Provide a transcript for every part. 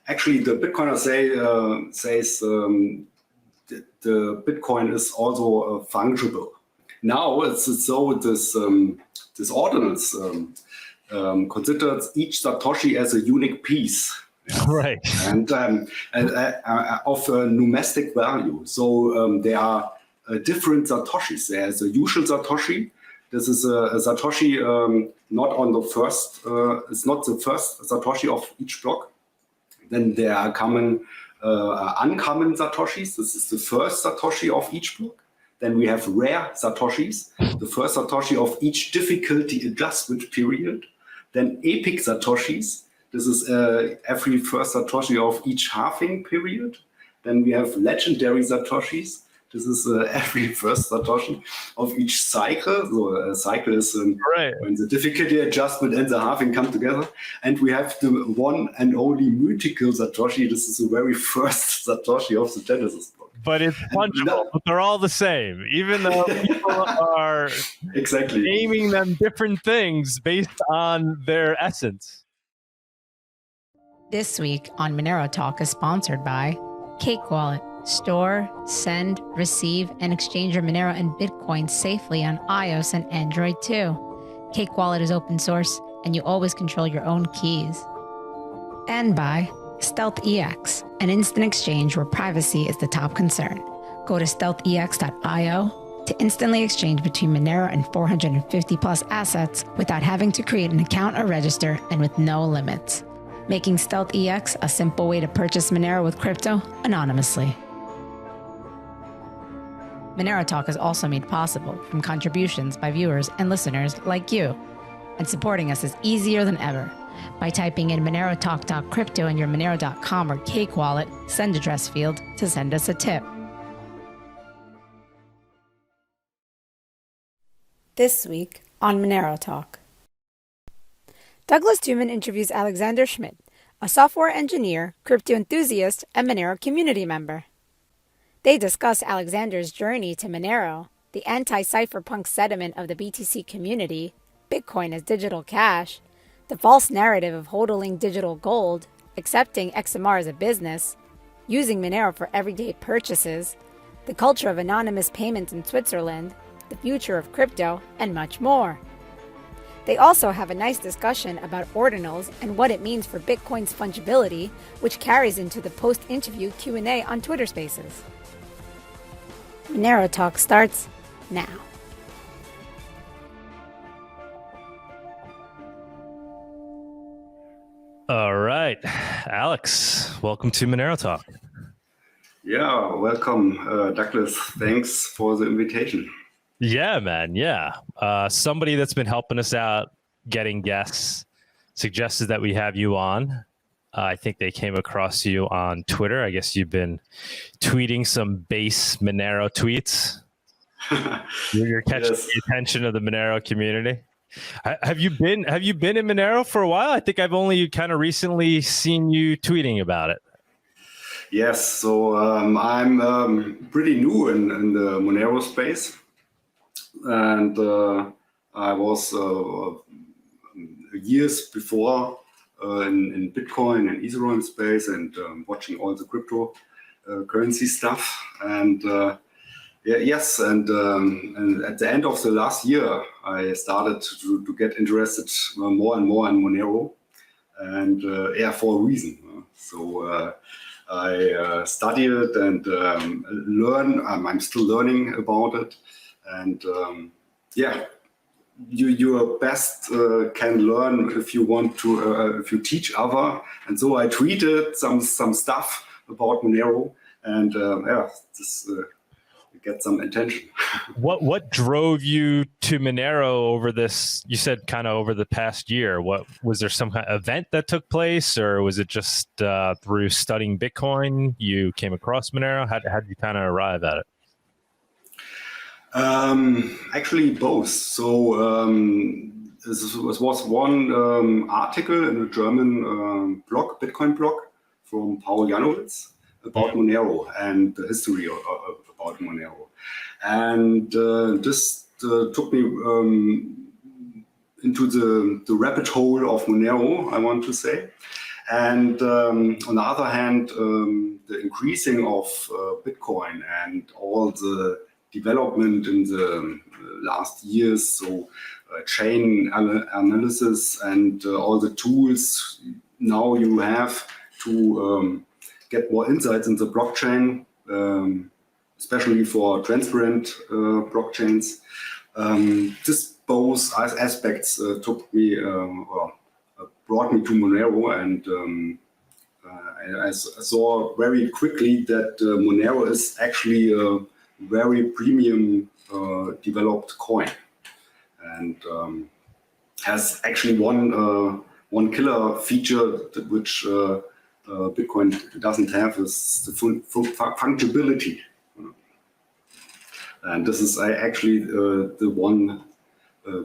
actually the Bitcoiner says the Bitcoin is also fungible. Now it's so this Ordinals considers each Satoshi as a unique piece. Yes. Right. And of numismatic value. So there are different Satoshis. There's a usual Satoshi. This is a Satoshi not on the first, it's not the first Satoshi of each block. Then there are uncommon Satoshis. This is the first Satoshi of each block. Then we have rare Satoshis, the first Satoshi of each difficulty adjustment period. Then epic Satoshis. This is every first Satoshi of each halving period. Then we have legendary Satoshis. This is every first Satoshi of each cycle. So a cycle is when the difficulty adjustment and the halving come together. And we have the one and only mythical Satoshi. This is the very first Satoshi of the Genesis block. But it's fungible, but they're all the same, even though people are naming them different things based on their essence. This week on Monero Talk is sponsored by Cake Wallet. Store, send, receive, and exchange your Monero and Bitcoin safely on iOS and Android too. Cake Wallet is open source, and you always control your own keys. And by StealthEX, an instant exchange where privacy is the top concern. Go to stealthex.io to instantly exchange between Monero and 450 plus assets without having to create an account or register, and with no limits. Making StealthEX a simple way to purchase Monero with crypto anonymously. Monero Talk is also made possible from contributions by viewers and listeners like you. And supporting us is easier than ever. By typing in monerotalk.crypto in your monero.com or Cake Wallet send address field to send us a tip. This week on Monero Talk. Douglas Tuman interviews Alexander Schmidt, a software engineer, crypto enthusiast, and Monero community member. They discuss Alexander's journey to Monero, the anti-cypherpunk sentiment of the BTC community, Bitcoin as digital cash, the false narrative of hodling digital gold, accepting XMR as a business, using Monero for everyday purchases, the culture of anonymous payments in Switzerland, the future of crypto, and much more. They also have a nice discussion about Ordinals and what it means for Bitcoin's fungibility, which carries into the post-interview Q&A on Twitter Spaces. Monero Talk starts now. All right, Alex, welcome to Monero Talk. Yeah, welcome, Douglas. Thanks for the invitation. Yeah, man. Yeah. Somebody that's been helping us out getting guests suggested that we have you on. I think they came across you on Twitter. I guess you've been tweeting some base Monero tweets. You're catching the attention of the Monero community. Have you been in Monero for a while? I think I've only kind of recently seen you tweeting about it. Yes. So I'm pretty new in the Monero space. And I was years before in Bitcoin and Ethereum space and watching all the crypto currency stuff. And and at the end of the last year, I started to get interested more and more in Monero, and for a reason. So I studied it and learn. I'm still learning about it. And you best can learn if you want to, if you teach other. And so I tweeted some stuff about Monero, and this get some attention. What drove you to Monero over this? You said kind of over the past year. What was there some kind of event that took place, or was it just through studying Bitcoin you came across Monero? How did you kind of arrive at it? Actually, both. So this was one article in a German blog, Bitcoin blog, from Paul Janowitz about Monero and the history about Monero. And this took me into the rabbit hole of Monero, I want to say. And on the other hand, the increasing of Bitcoin and all the development in the last years, so chain analysis and all the tools now you have to get more insights in the blockchain, especially for transparent blockchains. This both aspects took me or brought me to Monero, and I saw very quickly that Monero is actually a very premium developed coin, and has actually one killer feature that which Bitcoin doesn't have, is the fungibility. And this is actually the one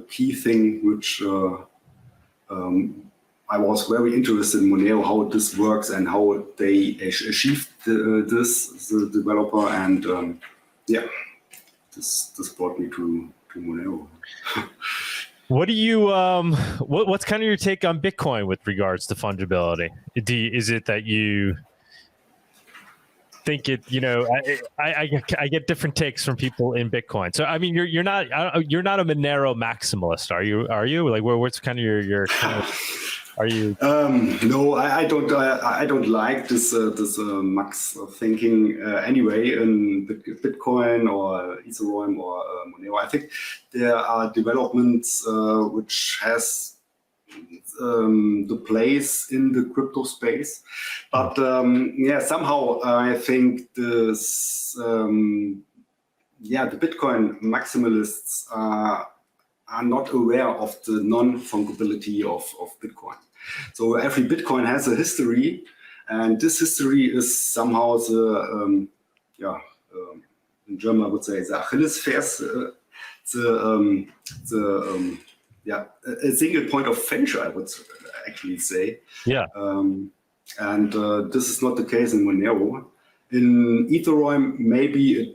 key thing which I was very interested in Monero, how this works and how they achieved this, the developer, and yeah, this brought me to Monero. What do you what's kind of your take on Bitcoin with regards to fungibility? Is it that you think it, I get different takes from people in Bitcoin. So I mean, you're not a Monero maximalist, are you? Like, what's kind of your kind of, are you? No, I don't like this max thinking anyway in Bitcoin or Ethereum or Monero. I think there are developments which has the place in the crypto space, but yeah, somehow I think this the Bitcoin maximalists are not aware of the non-fungibility of Bitcoin. So every Bitcoin has a history, and this history is somehow the in German I would say the Achilles Ferse, a single point of failure, I would actually say. Yeah. And this is not the case in Monero. In Ethereum, maybe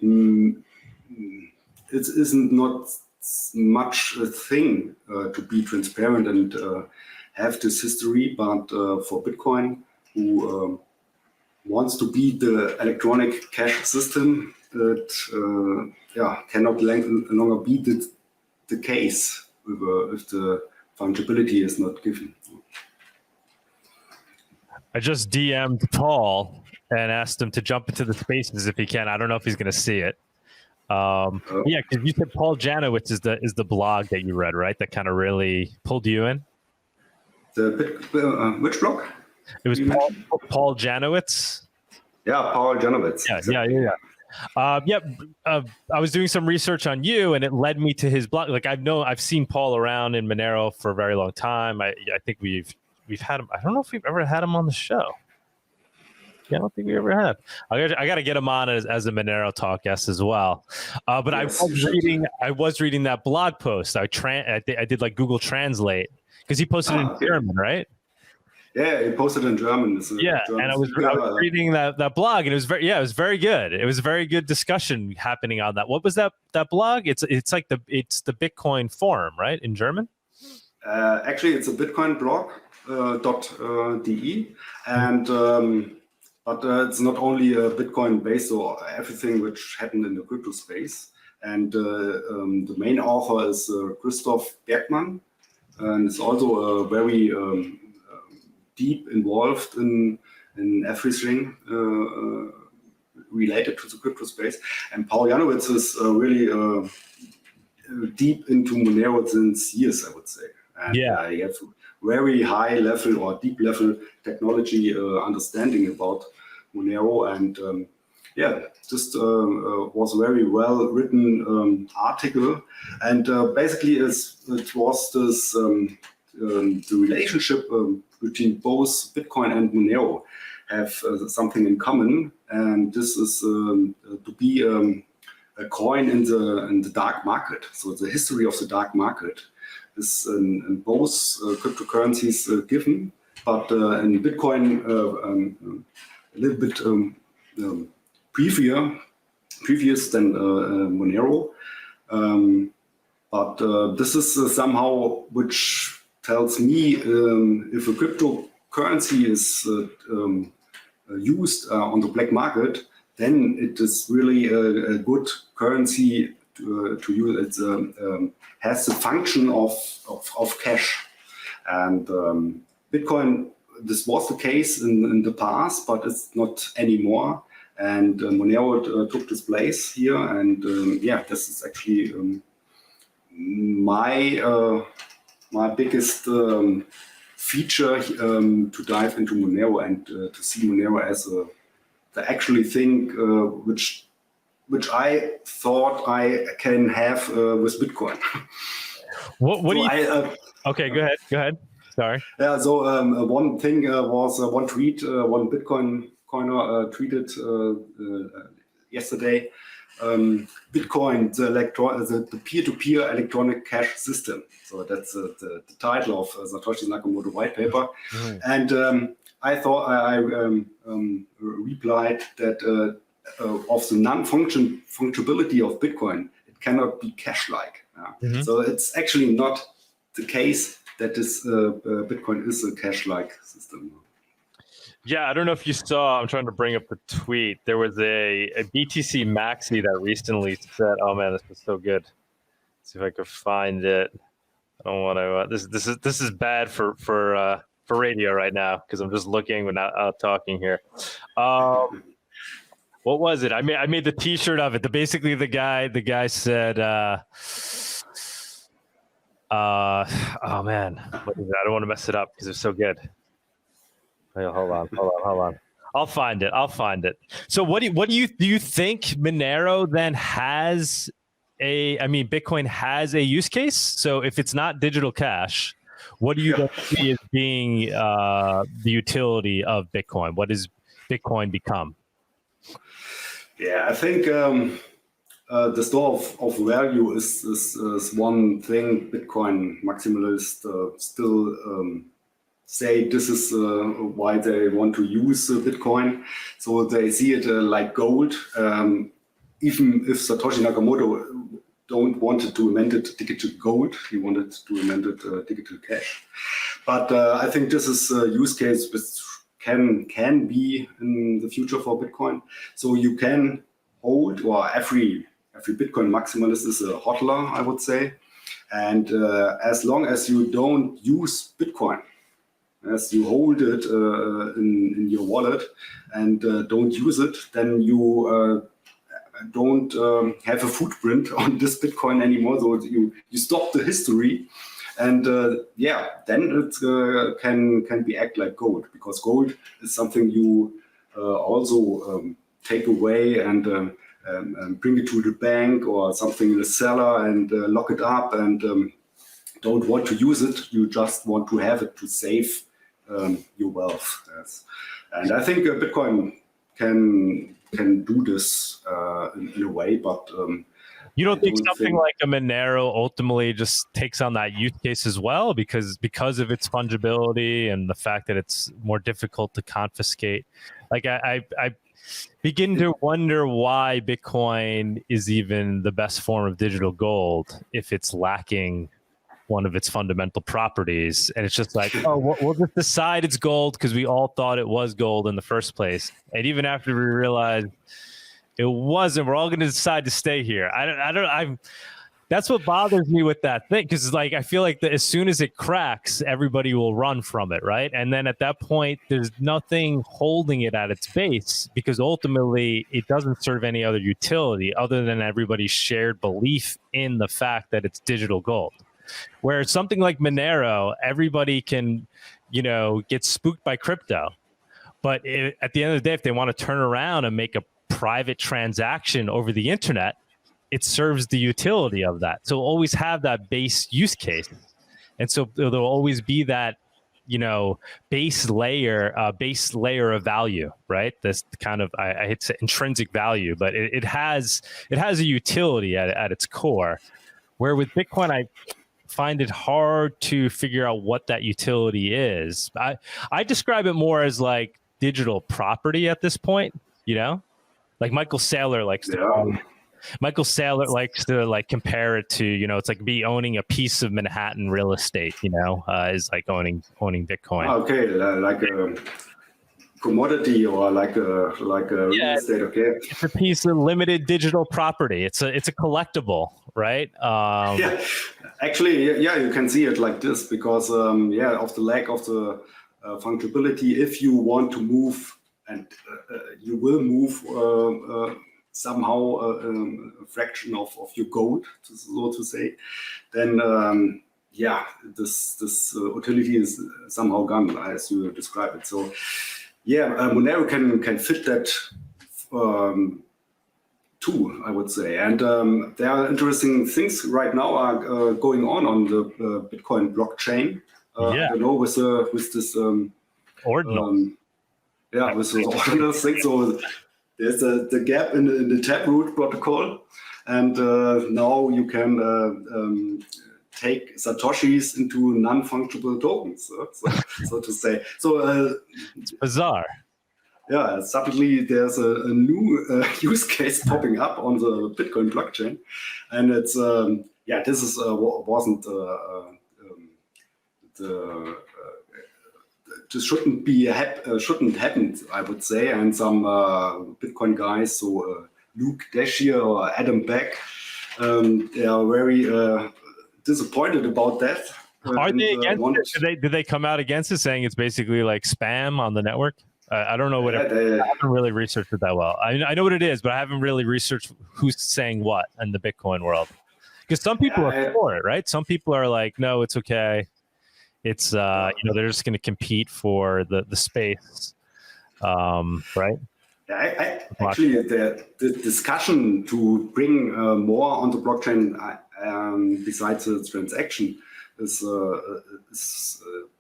it isn't not much a thing to be transparent and have this history, but for Bitcoin, who wants to be the electronic cash system, it cannot longer be the case if the fungibility is not given. I just DM'd Paul and asked him to jump into the spaces if he can. I don't know if he's going to see it. Yeah, because you said Paul Janowitz is the blog that you read, right? That kind of really pulled you in. Which blog? It was Paul Janowitz. Yeah, Paul Janowitz. I was doing some research on you, and it led me to his blog. Like I've seen Paul around in Monero for a very long time. I think we've had him. I don't know if we've ever had him on the show. Yeah, I don't think we ever have. I got to get him on as a Monero Talk guest as well. But yes, I was reading that blog post. I did like Google Translate because he posted in German, right? Yeah, he posted in German. German and I was reading that blog, and it was very good. It was a very good discussion happening on that. What was that blog? It's like the Bitcoin forum, right, in German? Actually, it's a Bitcoin blog .de, and but it's not only Bitcoin based, so everything which happened in the crypto space. And the main author is Christoph Bergmann, and it's also very deep involved in everything related to the crypto space. And Paul Janowitz is really deep into Monero since years, I would say. And he has very high level or deep level technology understanding about Monero, and just was a very well written article, and basically it was this the relationship between both Bitcoin and Monero have something in common, and this is to be a coin in the dark market. So the history of the dark market is in both cryptocurrencies given, but in Bitcoin a little bit previous than Monero. But this is somehow which tells me if a crypto currency is used on the black market, then it is really a good currency to use. It has the function of cash. And Bitcoin, this was the case in the past, but it's not anymore. And Monero took this place here. And yeah, this is actually my biggest feature to dive into Monero and to see Monero as the actually thing which I thought I can have with Bitcoin. What do you? Okay, go ahead. Sorry. Yeah. So one thing was one tweet. One Bitcoin coiner tweeted yesterday. Bitcoin, the peer-to-peer electronic cash system. So that's the title of Satoshi Nakamoto white paper. Mm. And I thought I replied that of the non-fungibility of Bitcoin, it cannot be cash-like. Mm-hmm. So it's actually not the case that this Bitcoin is a cash-like system. Yeah, I don't know if you saw, I'm trying to bring up the tweet. There was a BTC Maxi that recently said, oh man, this was so good. Let's see if I could find it. I don't want to, this is bad for radio right now because I'm just looking without talking here. What was it? I made the t-shirt of it. Basically the guy said, oh man, what is it? I don't want to mess it up because it's so good. Hold on. I'll find it. So do you think Monero then has Bitcoin has a use case? So if it's not digital cash, what do you see as being the utility of Bitcoin? What does Bitcoin become? Yeah, I think the store of value is one thing Bitcoin maximalists still say this is why they want to use Bitcoin. So they see it like gold. Even if Satoshi Nakamoto don't wanted to invent it digital gold, he wanted to invent it digital cash. But I think this is a use case which can be in the future for Bitcoin. So you can hold, or every Bitcoin maximalist is a hodler, I would say. And as long as you don't use Bitcoin, as you hold it in your wallet and don't use it, then you don't have a footprint on this Bitcoin anymore. So you stop the history, and then it can be act like gold, because gold is something you also take away and bring it to the bank or something in the cellar and lock it up and don't want to use it. You just want to have it to save your wealth. Yes. And I think Bitcoin can do this in a way, but you don't think something like a Monero ultimately just takes on that use case as well, because of its fungibility and the fact that it's more difficult to confiscate? Like I begin to wonder why Bitcoin is even the best form of digital gold if it's lacking one of its fundamental properties. And it's just like, oh, we'll just decide it's gold because we all thought it was gold in the first place. And even after we realized it wasn't, we're all going to decide to stay here. That's what bothers me with that thing, because like I feel like that as soon as it cracks, everybody will run from it, right? And then at that point, there's nothing holding it at its base, because ultimately it doesn't serve any other utility other than everybody's shared belief in the fact that it's digital gold. Whereas something like Monero, everybody can, get spooked by crypto. But at the end of the day, if they want to turn around and make a private transaction over the internet, it serves the utility of that. So always have that base use case. And so there'll always be that, base layer of value, right? This kind of, I hate to say intrinsic value, but it has a utility at its core. Where with Bitcoin, I find it hard to figure out what that utility is. I describe it more as like digital property at this point, like Michael Saylor likes to call it. Michael Saylor likes to like compare it to, it's like me owning a piece of Manhattan real estate, is like owning Bitcoin. Okay, like a commodity or like a real estate. Okay, it's a piece of limited digital property. It's a collectible, right? Yeah, actually, yeah, you can see it like this because of the lack of the fungibility. If you want to move, and you will move somehow a fraction of your gold, so to say, then this utility is somehow gone as you describe it. So Monero can fit that too, I would say. And there are interesting things right now are going on the Bitcoin blockchain. I don't know with this Ordinals. with the Ordinals thing. So there's the gap in the Taproot protocol, and now you can take Satoshis into non-fungible tokens, so to say. So it's bizarre. Yeah, suddenly there's a new use case popping up on the Bitcoin blockchain, and it's this is wasn't this shouldn't happen, I would say. And some Bitcoin guys, so Luke Deshier or Adam Beck, they are very disappointed about that. Are they against it? Did they come out against it, saying it's basically like spam on the network? I don't know what I haven't really researched it that well. I know what it is, but I haven't really researched who's saying what in the Bitcoin world. Because some people are for it, right? Some people are like, no, it's okay. It's they're just going to compete for the space, right? Actually, the discussion to bring more on the blockchain besides the transaction is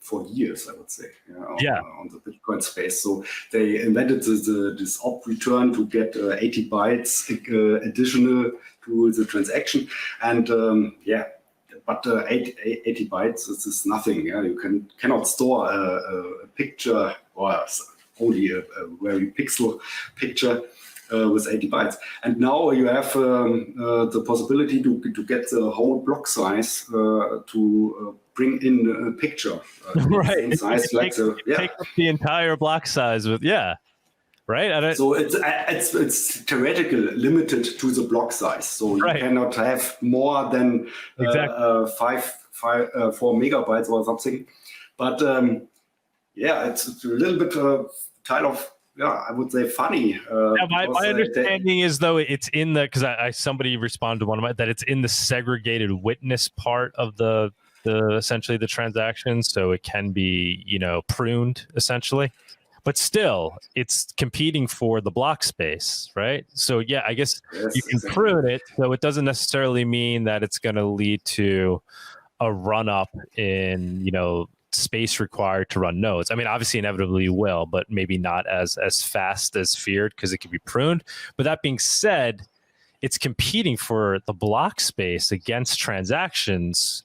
for years, I would say, on the Bitcoin space. So they invented this op return to get 80 bytes additional to the transaction, and but 80 bytes is nothing. You cannot store a picture or only a very pixel picture with 80 bytes. And now you have the possibility to get the whole block size to bring in a picture. Right. Same size, take up the entire block size with, right? So it's theoretically limited to the block size. So you cannot have more than 4 megabytes or something. But it's a little bit kind of, I would say funny. My understanding is though it's in the, because somebody responded to one of my, that it's in the segregated witness part of the essentially the transaction, so it can be pruned essentially, but still it's competing for the block space, right? So I guess you can prune it, so it doesn't necessarily mean that it's going to lead to a run up in space required to run nodes. I mean, obviously, inevitably you will, but maybe not as fast as feared because it can be pruned. But that being said, it's competing for the block space against transactions.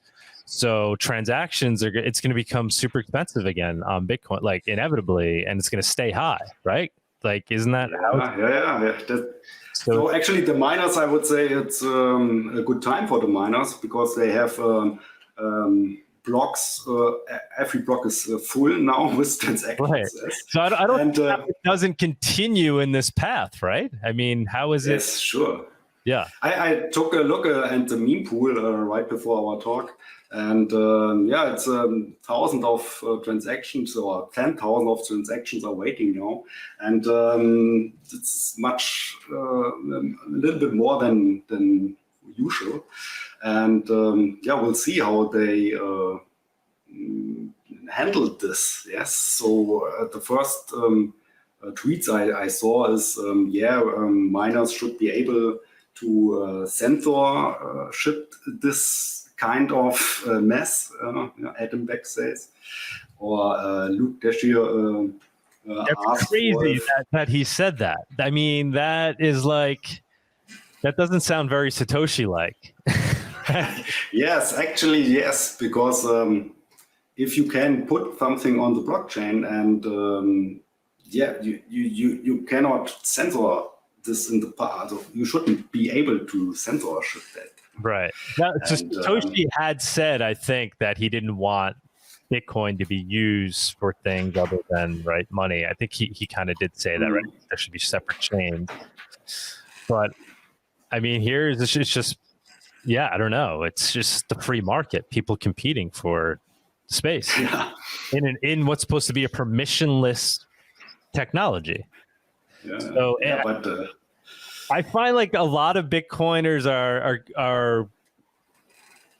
So transactions it's going to become super expensive again on Bitcoin, like inevitably, and it's going to stay high, right? Like, isn't that how? So actually, the miners, I would say it's a good time for the miners because they have blocks. Every block is full now with transactions. Right. So I don't think it doesn't continue in this path, right? I mean, how is it? Yes, sure. Yeah. I took a look at the meme pool right before our talk. And it's 1,000 of transactions or 10,000 of transactions are waiting now, and it's much a little bit more than usual. And we'll see how they handled this. Yes. So the first tweets I saw is miners should be able to censorship this kind of mess, Adam Beck says, or Luke Deshier. That's crazy that he said that. I mean, that is like, that doesn't sound very Satoshi-like. Yes, actually, yes, because if you can put something on the blockchain and you cannot censor this in the past. You shouldn't be able to censorship that. Right. Now, And, Satoshi had said, I think, that he didn't want Bitcoin to be used for things other than money. I think he kind of did say that, right? There should be separate chains. But I mean, it's just, I don't know. It's just the free market, people competing for space in what's supposed to be a permissionless technology. So but I find like a lot of Bitcoiners are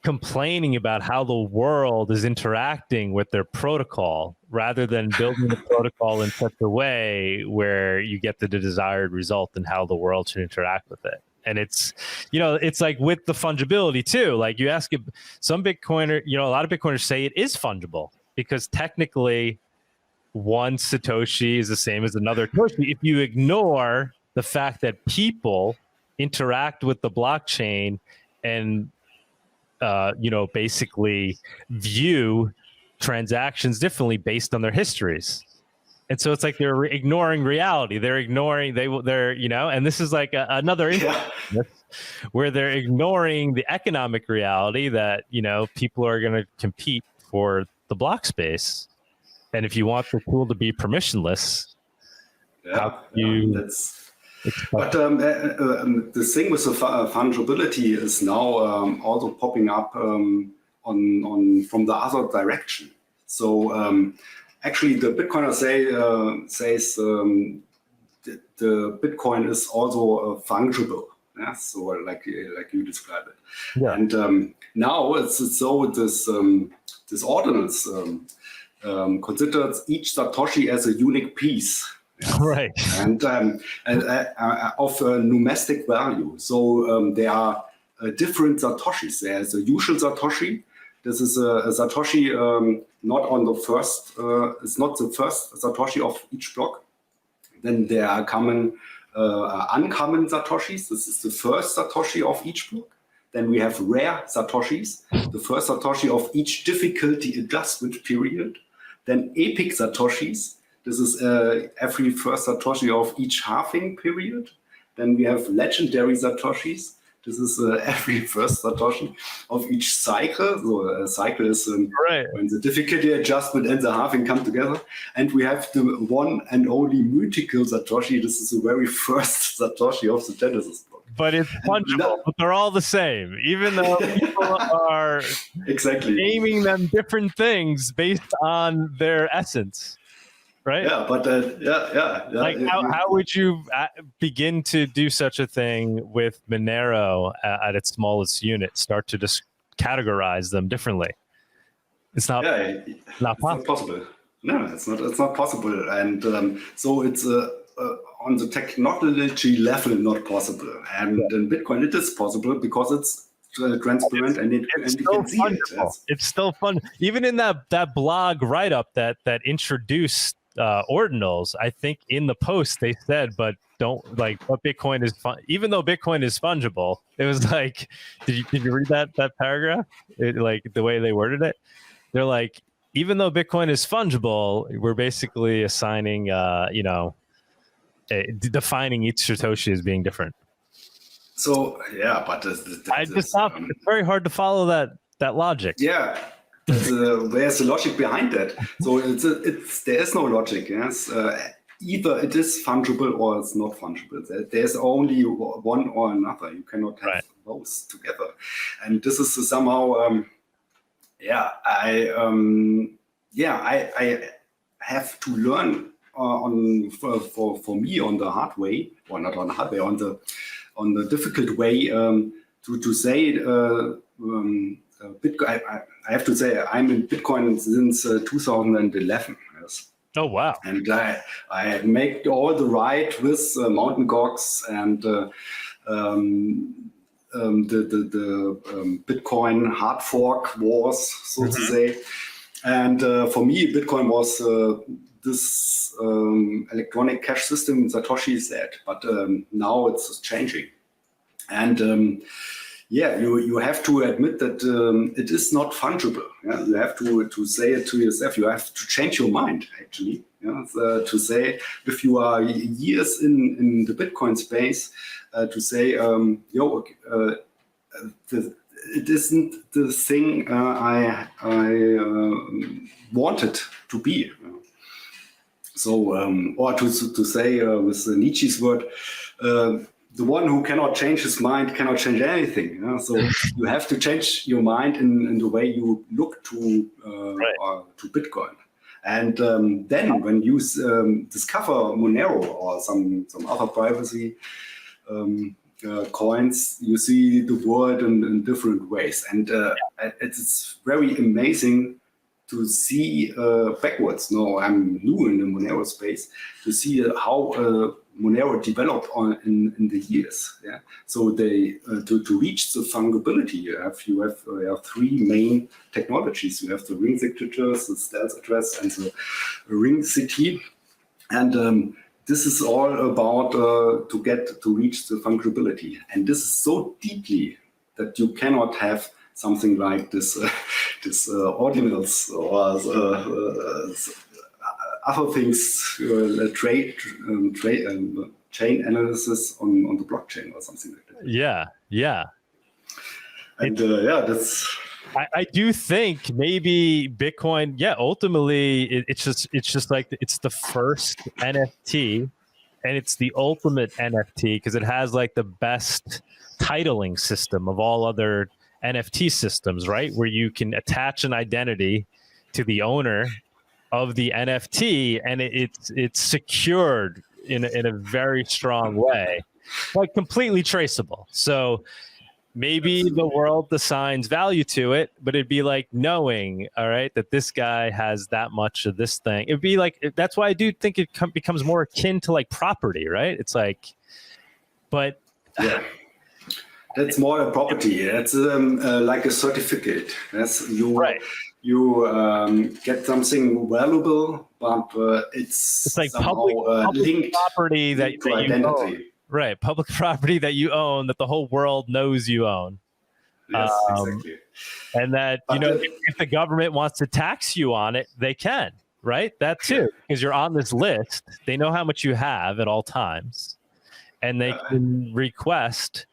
complaining about how the world is interacting with their protocol rather than building the protocol in such a way where you get the desired result and how the world should interact with it. And it's, it's like with the fungibility too. Like you ask some Bitcoiner, a lot of Bitcoiners say it is fungible because technically one Satoshi is the same as another Satoshi. If you ignore the fact that people interact with the blockchain and basically view transactions differently based on their histories. And so it's like they're ignoring reality. They're ignoring, and this is like another where they're ignoring the economic reality that, people are going to compete for the block space. And if you want the tool to be permissionless, but the thing with the fungibility is now also popping up on from the other direction. So actually, the Bitcoiner says the Bitcoin is also fungible. Yeah, so like you described it. Yeah. And now it's so this Ordinals considers each Satoshi as a unique piece. Yes. Right. And of numismatic value. So there are different Satoshis. There's a usual Satoshi. This is a Satoshi not on the first, it's not the first Satoshi of each block. Then there are uncommon Satoshis. This is the first Satoshi of each block. Then we have rare Satoshis, the first Satoshi of each difficulty adjustment period. Then epic Satoshis. This is every first Satoshi of each halving period. Then we have legendary Satoshis. This is every first Satoshi of each cycle. So a cycle is when the difficulty adjustment and the halving come together. And we have the one and only mythical Satoshi. This is the very first Satoshi of the Genesis block. But it's fungible, but they're all the same, even though people are naming them different things based on their essence. Right? Yeah, but Like, how would you begin to do such a thing with Monero at its smallest unit? Start to just categorize them differently. It's not. Not possible. No, it's not possible, and so it's on the technology level not possible. And in Bitcoin, it is possible because it's transparent and you can see it. It's still fun. Even in that blog write-up that introduced Ordinals, I think in the post they said, but don't what Bitcoin is fun. Even though Bitcoin is fungible, it was like, did you read that paragraph? Like the way they worded it, they're like, even though Bitcoin is fungible, we're basically assigning, defining each Satoshi as being different. So yeah, but I just thought it's very hard to follow that logic. Yeah. There's a logic behind that. So there is no logic. Yes, either it is fungible or it's not fungible. There's only one or another. You cannot have both together. And this is somehow, I have to learn for me on the hard way, or not on the hard way, on the difficult way to say. Bitcoin. I have to say I'm in Bitcoin since 2011. Yes. Oh wow! And I make all the ride with Mountain Gox and the Bitcoin hard fork wars, so to say. And for me, Bitcoin was this electronic cash system Satoshi said, but now it's changing. And Yeah, you have to admit that it is not fungible. Yeah? You have to say it to yourself. You have to change your mind, actually. Yeah? To say, if you are years in the Bitcoin space, to say, it isn't the thing I wanted to be. So, or to say with Nietzsche's word, the one who cannot change his mind cannot change anything. You know? So you have to change your mind in the way you look to Bitcoin. And then when you discover Monero or some other privacy coins, you see the world in different ways. And it's very amazing to see backwards. No, I'm new in the Monero space, to see how Monero developed in the years. Yeah. So they to reach the fungibility, you have three main technologies. You have the ring signatures, the stealth address, and the ring CT. And this is all about to reach the fungibility. And this is so deeply that you cannot have something like this ordinals or other things, chain analysis on the blockchain or something like that. Yeah. And that's. I do think maybe Bitcoin, ultimately it's just like it's the first NFT, and it's the ultimate NFT because it has like the best titling system of all other NFT systems, right? Where you can attach an identity to the owner of the NFT, and it's secured in a very strong way, like completely traceable. So maybe the world assigns value to it, but it'd be like knowing, all right, that this guy has that much of this thing. It'd be like, that's why I do think it becomes more akin to like property, right? It's like, but yeah. That's more a property. It's like a certificate. That's you get something valuable, but it's like somehow public linked property that to identity. Own. Right, public property that you own, that the whole world knows you own. Yes, exactly. And that, if the government wants to tax you on it, they can, right? That too, because you're on this list. They know how much you have at all times, and they can request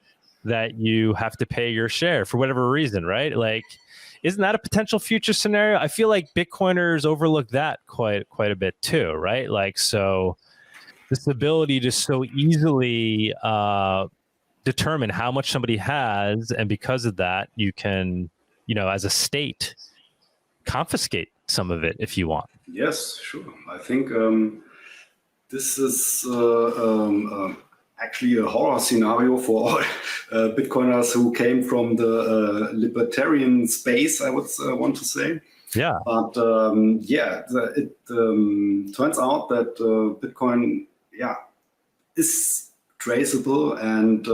that you have to pay your share for whatever reason, right? Like, isn't that a potential future scenario? I feel like Bitcoiners overlook that quite a bit too, right? Like, so this ability to so easily determine how much somebody has, and because of that, you can, as a state, confiscate some of it if you want. Yes, sure. I think this is actually a horror scenario for all Bitcoiners who came from the libertarian space, I would want to say. Yeah. But it turns out that Bitcoin, is traceable and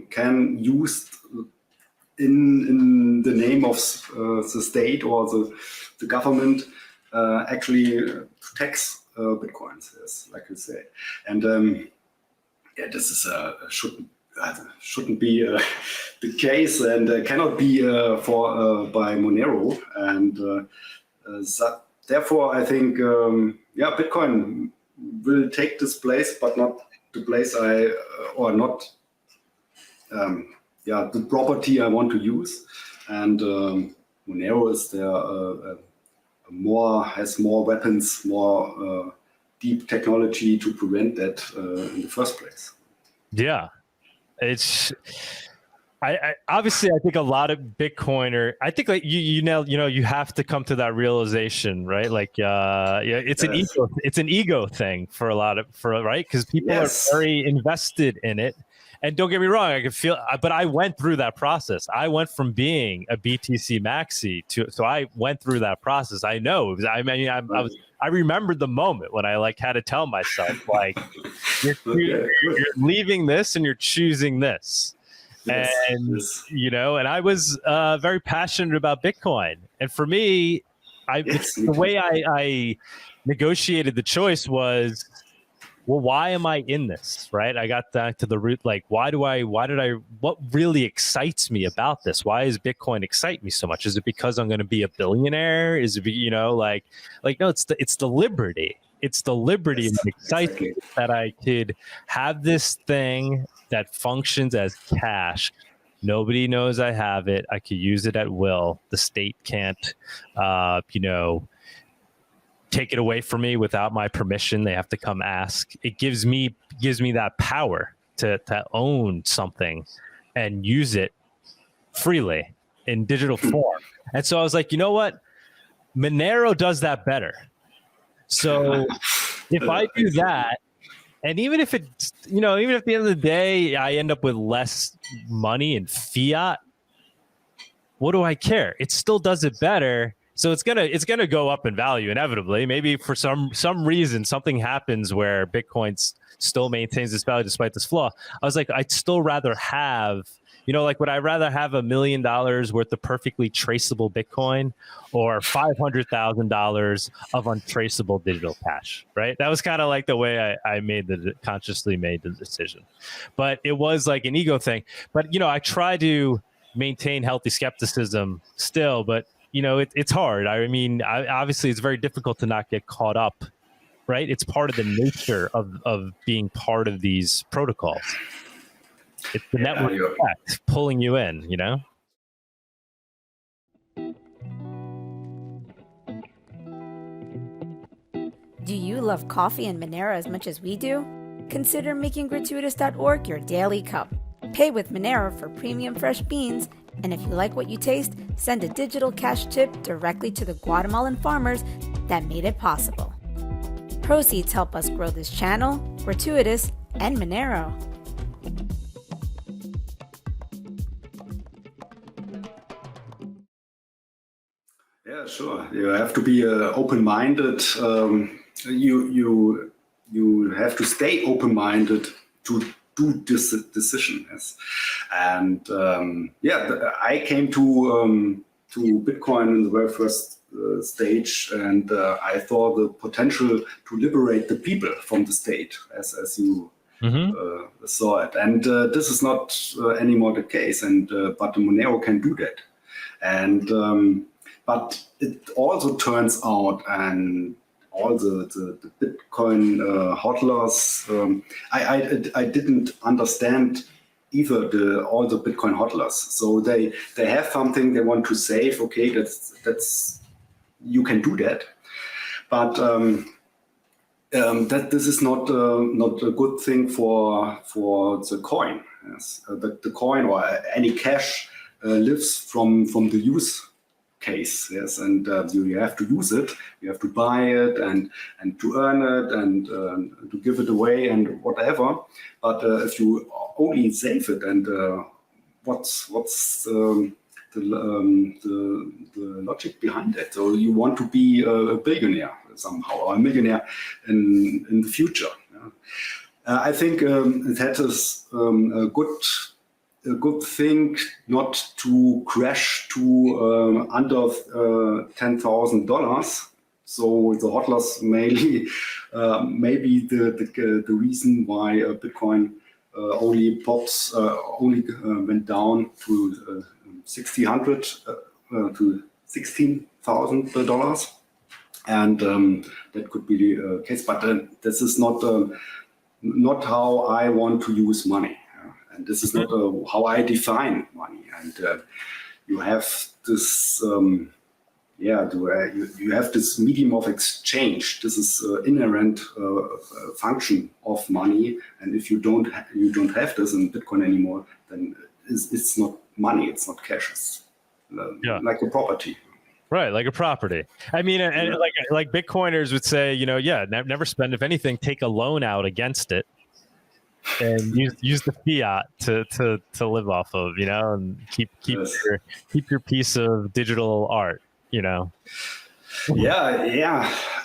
can use in the name of the state or the government actually to tax Bitcoins, yes, like you say. And this is shouldn't be the case, and cannot be by Monero, and therefore I think Bitcoin will take this place, but not the place the property I want to use, and Monero is there has more weapons, more deep technology to prevent that in the first place. Yeah, it's. I obviously I think a lot of Bitcoiner. I think like you have to come to that realization, right? Like it's an ego. It's an ego thing for right, because people are very invested in it. And don't get me wrong, I can feel, but I went through that process. I went from being a BTC maxi so I went through that process. I know. I remembered the moment when I had to tell myself, like, you're leaving this and you're choosing this. Yes, and and I was very passionate about Bitcoin. And for me, the way I negotiated the choice was, well, why am I in this? Right. I got back to the root. Like, what really excites me about this? Why does Bitcoin excite me so much? Is it because I'm going to be a billionaire? Is it, no, it's the liberty. It's the liberty and excitement that I could have this thing that functions as cash. Nobody knows I have it. I could use it at will. The state can't, take it away from me without my permission. They have to come ask. It gives me that power to own something and use it freely in digital form. And so I was like, you know what? Monero does that better. So if I do that, and even if it's, even if at the end of the day, I end up with less money in fiat, what do I care? It still does it better. So it's gonna go up in value inevitably. Maybe for some reason something happens where Bitcoin still maintains its value despite this flaw. I was like, I'd still rather have, would I rather have $1 million worth of perfectly traceable Bitcoin or $500,000 of untraceable digital cash? Right. That was kind of like the way I consciously made the decision. But it was like an ego thing. But I try to maintain healthy skepticism still, but it's hard. I mean, obviously it's very difficult to not get caught up, right? It's part of the nature of being part of these protocols. It's the network effect pulling you in, Do you love coffee and Monero as much as we do? Consider making gratuitous.org your daily cup. Pay with Monero for premium fresh beans, and if you like what you taste, send a digital cash tip directly to the Guatemalan farmers that made it possible. Proceeds help us grow this channel, Gratuitous, and Monero. Yeah, sure. You have to be open-minded. You have to stay open-minded to do this decision. Yes, and I came to Bitcoin in the very first stage, and I saw the potential to liberate the people from the state, as you saw it. And this is not anymore the case. And but the Monero can do that. And but it also turns out, and all the Bitcoin hodlers, I didn't understand either all the Bitcoin hodlers. So they have something they want to save. Okay, that's you can do that, but that this is not a good thing for the coin. Yes, the coin or any cash lives from the use case, yes, and you have to use it, you have to buy it and to earn it and to give it away and whatever. But if you only save it, and what's the logic behind it? So you want to be a billionaire somehow, or a millionaire in the future. Yeah? I think that is a good thing not to crash to under $10,000. So the hodlers mainly maybe the reason why Bitcoin only went down to $1,600 and that could be the case. But this is not how I want to use money. And this is not how I define money. And you have this, you have this medium of exchange. This is inherent function of money. And if you don't have this in Bitcoin anymore, then it's not money. It's not cash. It's like a property. Right, like a property. I mean, and like Bitcoiners would say, never spend. If anything, take a loan out against it. And use the fiat to live off of, and keep your piece of digital art, Yeah.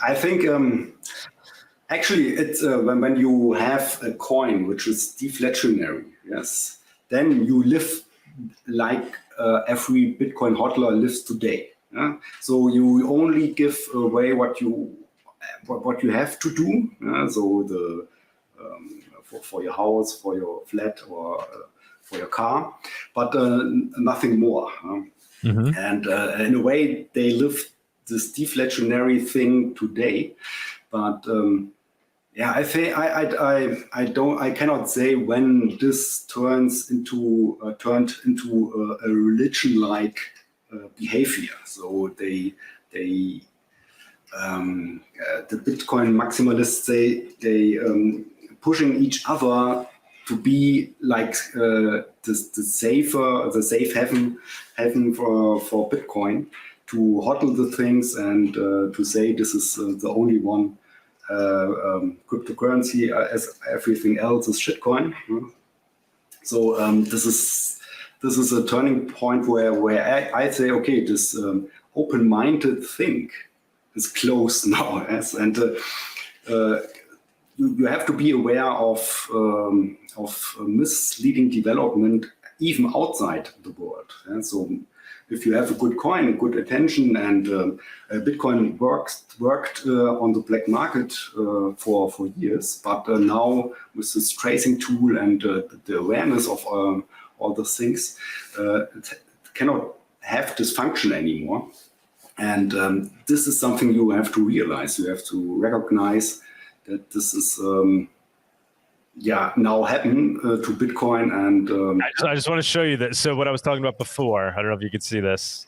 I think actually it's when you have a coin which is deflationary, yes, then you live like every Bitcoin hodler lives today. Yeah? So you only give away what you have to do. So for your house, for your flat, or for your car, but nothing more. And in a way, they live this deflationary thing today, but yeah, I think I cannot say when this turned into a religion-like behavior. So the Bitcoin maximalists, they pushing each other to be like the safe haven for Bitcoin, to hodl the things and to say this is the only one cryptocurrency, as everything else is shitcoin. So this is a turning point where I say, okay, this open-minded thing is closed now, yes, and you have to be aware of misleading development even outside the world. Yeah? So if you have a good coin, a good attention, and Bitcoin worked on the black market for years, but now with this tracing tool and the awareness of all those things, it cannot have this function anymore. And this is something you have to realize. You have to recognize that this is now happen to Bitcoin. And I just want to show you that. So what I was talking about before, I don't know if you can see this.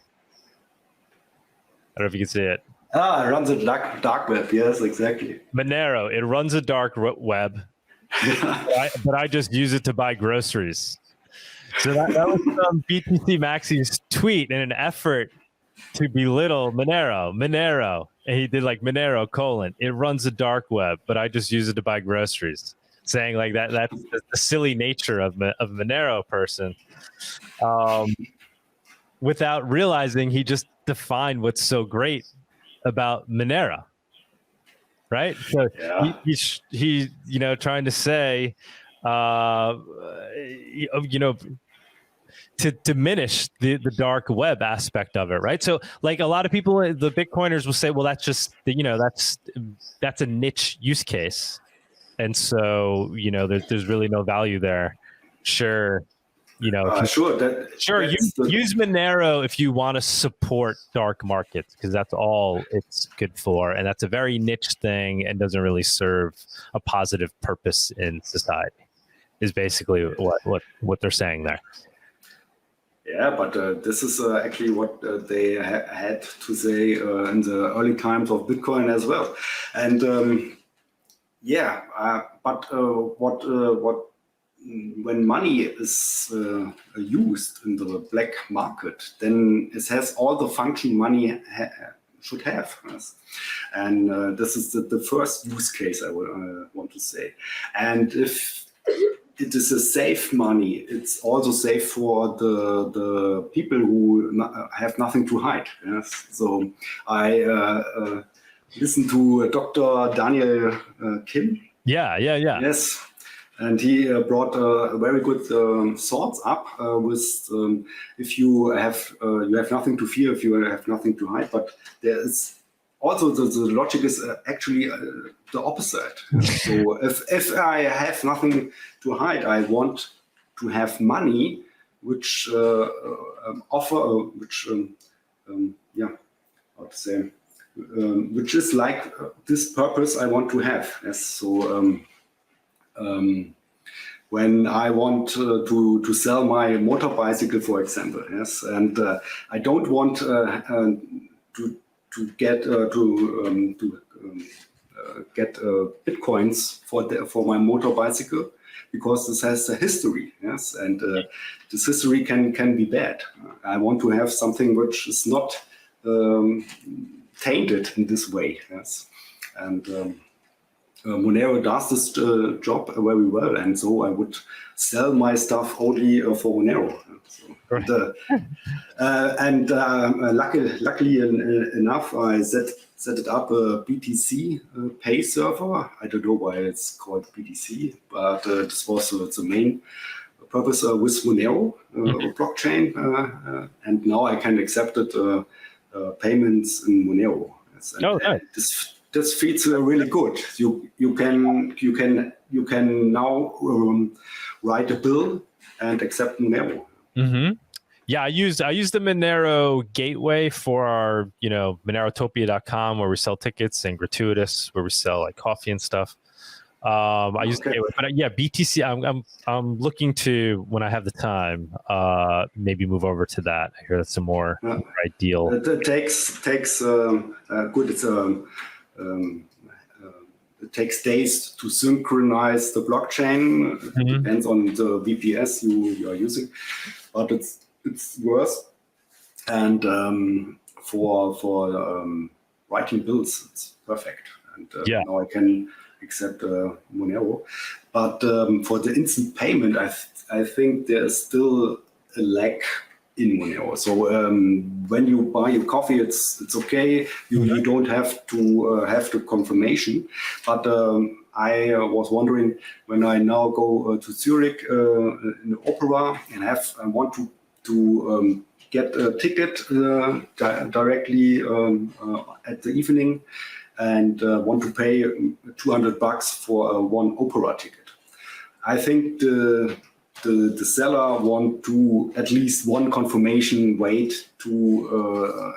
I don't know if you can see it. It runs a dark web. Yes, exactly. Monero, it runs a dark web, but I just use it to buy groceries. So that was BTC Maxi's tweet in an effort to belittle Monero. And he did like Monero : it runs a dark web, but I just use it to buy groceries. Saying like that's the silly nature of Monero person, without realizing he just defined what's so great about Monero, right? So he trying to say, to diminish the dark web aspect of it, right? So like a lot of people, the Bitcoiners will say, well, that's just that's a niche use case. And so, there's really no value there. Sure, use Monero if you want to support dark markets, because that's all it's good for, and that's a very niche thing and doesn't really serve a positive purpose in society. Is basically what they're saying there. Yeah, but this is actually what they had to say in the early times of Bitcoin as well, and. But when money is used in the black market, then it has all the function money should have. Yes? And this is the first use case I want to say. And if it is a safe money, it's also safe for the people who have nothing to hide. Yes? So I listen to Dr. Daniel Kim. Yeah. Yes, and he brought very good thoughts up with if you have nothing to fear, if you have nothing to hide. But there is also the logic is actually the opposite. So if I have nothing to hide, I want to have money which which is like this purpose I want to have. Yes. So when I want to sell my motor bicycle, for example, yes, and I don't want to get bitcoins for my motor bicycle, because this has a history, yes, and this history can be bad. I want to have something which is not tainted in this way, yes, and Monero does this job very well, and so I would sell my stuff only for Monero. So, luckily enough, I set it up a BTC pay server. I don't know why it's called BTC, but this was the main purpose with Monero blockchain, and now I can accept it. Payments in Monero. Yes. And, nice. this feels really good. You can now write a bill and accept Monero. Mm-hmm. Yeah, I use the Monero gateway for our, Monerotopia.com, where we sell tickets, and Gratuitous, where we sell like coffee and stuff. I use the gateway, but yeah, BTC. I'm looking to, when I have the time, maybe move over to that. I hear that's a more ideal. It takes good. It takes days to synchronize the blockchain. Mm-hmm. It depends on the VPS you are using, but it's worse. And for writing bills, it's perfect. And now I can accept Monero. But for the instant payment, I think there's still a lack in Monero. So when you buy a coffee, it's okay. You don't have to have the confirmation. But I was wondering, when I now go to Zürich in the opera and I want to get a ticket directly at the evening, and want to pay $200 for one opera ticket. I think the seller want to at least one confirmation wait to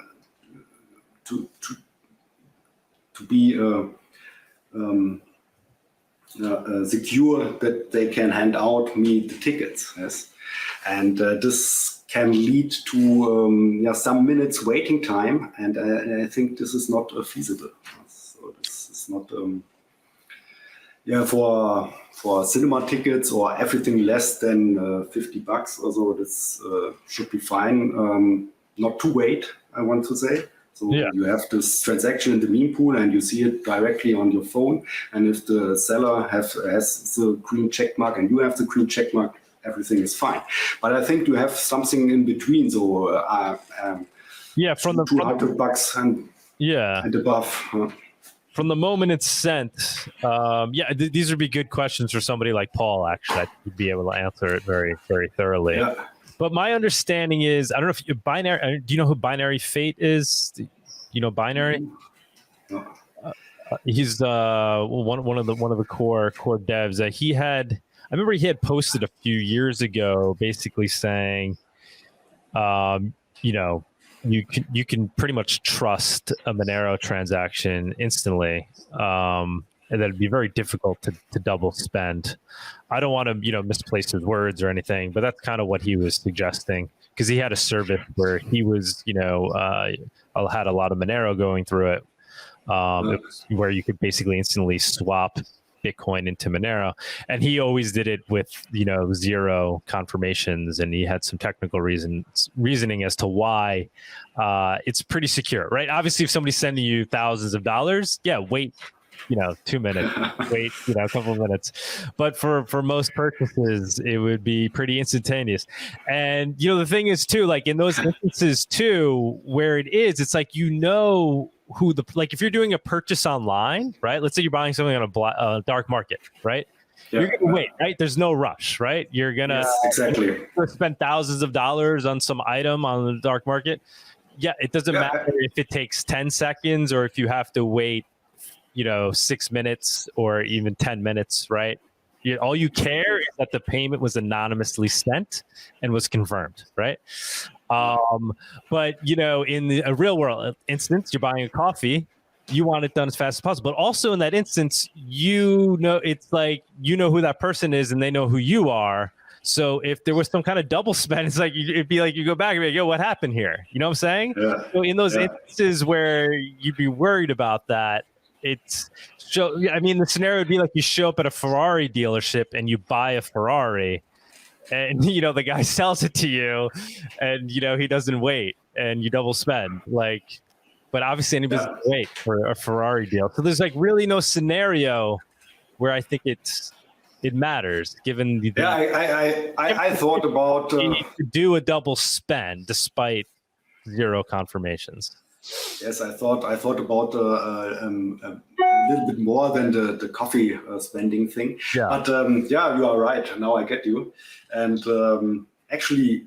be secure that they can hand out me the tickets. Yes, and this can lead to some minutes waiting time, and I think this is not feasible. So this is not for cinema tickets or everything less than $50 or so. This should be fine. Not to wait, I want to say. So you have this transaction in the meme pool, and you see it directly on your phone. And if the seller has the green check mark and you have the green check mark, everything is fine. But I think you have something in between. So from the $200 and above. From the moment it's sent, these would be good questions for somebody like Paul. Actually, I think he'd be able to answer it very, very thoroughly. Yeah. But my understanding is, I don't know if you binary. Do you know who Binary Fate is? You know Binary? He's one of the core devs. I remember he had posted a few years ago, basically saying, you can pretty much trust a Monero transaction instantly, and that it'd be very difficult to double spend. I don't want to misplace his words or anything, but that's kind of what he was suggesting, because he had a service where he was had a lot of Monero going through it, where you could basically instantly swap Bitcoin into Monero, and he always did it with zero confirmations, and he had some technical reasoning as to why it's pretty secure, right? Obviously, if somebody's sending you thousands of dollars, wait 2 minutes, wait a couple of minutes, but for most purchases it would be pretty instantaneous. And the thing is too, like in those instances too, where it's like who if you're doing a purchase online, right? Let's say you're buying something on a dark market, right? You're gonna wait, right? There's no rush, right? You're gonna spend thousands of dollars on some item on the dark market. Yeah, it doesn't matter if it takes 10 seconds or if you have to wait 6 minutes or even 10 minutes, right? All you care is that the payment was anonymously sent and was confirmed, right? But in a real world instance, you're buying a coffee, you want it done as fast as possible. But also in that instance, it's like who that person is and they know who you are. So if there was some kind of double spend, it's like it'd be like you go back and be like, yo, what happened here? You know what I'm saying? Yeah. So in those instances where you'd be worried about that, the scenario would be like you show up at a Ferrari dealership and you buy a Ferrari, and the guy sells it to you, and he doesn't wait, and you double spend. But obviously anybody doesn't wait for a Ferrari deal. So there's really no scenario where I think it matters, given the I thought about to do a double spend despite zero confirmations. Yes, I thought about a little bit more than the coffee spending thing. Yeah. But you are right. Now I get you. And actually,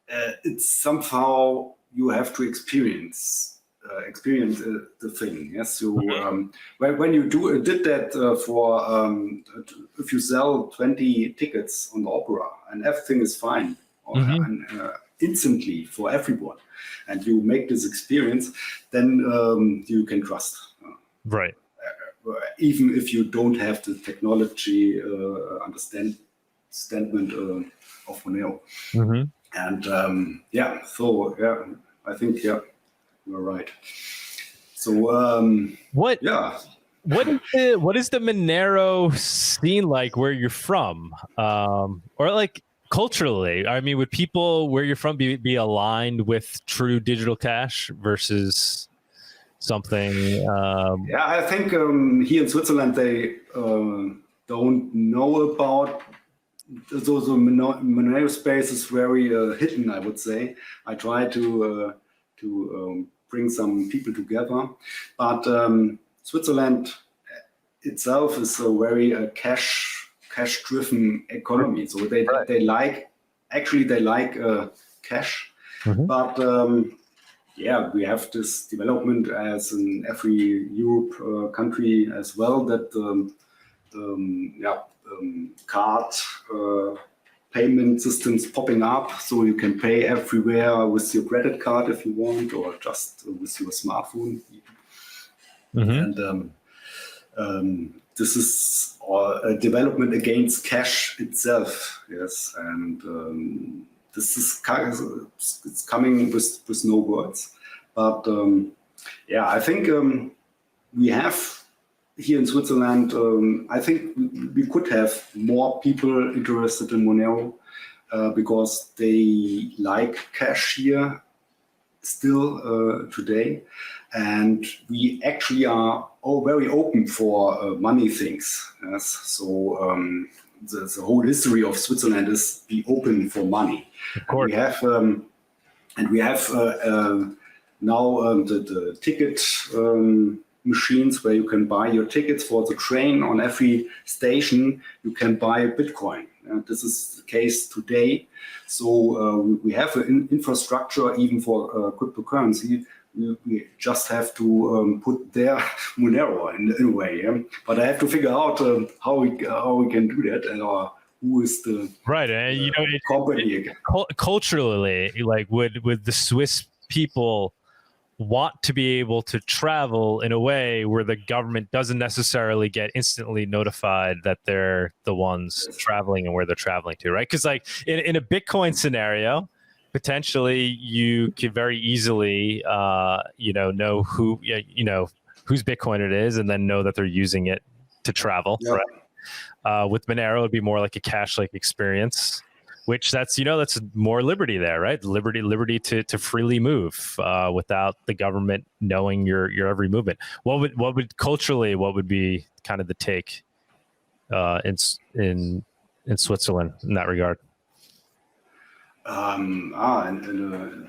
it's somehow you have to experience experience the thing. Yes, so when you did that if you sell 20 tickets on the opera and everything is fine, and, instantly for everyone, and you make this experience, then you can trust. Right. Even if you don't have the technology understanding of Monero. And I think you're right. So what is the Monero scene like where you're from, or like culturally? I mean, would people where you're from be aligned with true digital cash versus something? I think here in Switzerland they don't know about. So the Monero space is very hidden, I would say. I try to bring some people together, but Switzerland itself is a very cash-driven economy. So they like cash, but we have this development as in every Europe country as well, that card payment systems popping up, so you can pay everywhere with your credit card if you want, or just with your smartphone. And this is a development against cash itself. Yes, and this is it's coming with no words, but I think we have. Here in Switzerland, I think we could have more people interested in Monero because they like cash here still today. And we actually are all very open for money things. Yes? So the whole history of Switzerland is be open for money. Of course. We have now the ticket machines where you can buy your tickets for the train. On every station you can buy Bitcoin. This is the case today. So we have an infrastructure even for cryptocurrency. We just have to put their Monero in a way. But I have to figure out how we can do that, and who is the company. Culturally, like would the Swiss people want to be able to travel in a way where the government doesn't necessarily get instantly notified that they're the ones traveling and where they're traveling to, right? Because like in a Bitcoin scenario, potentially you could very easily know who whose Bitcoin it is, and then know that they're using it to travel, right? With Monero, it'd be more like a cash-like experience, which that's more liberty there, right? Liberty to freely move without the government knowing your every movement. What would culturally, what would be kind of the take in Switzerland in that regard? And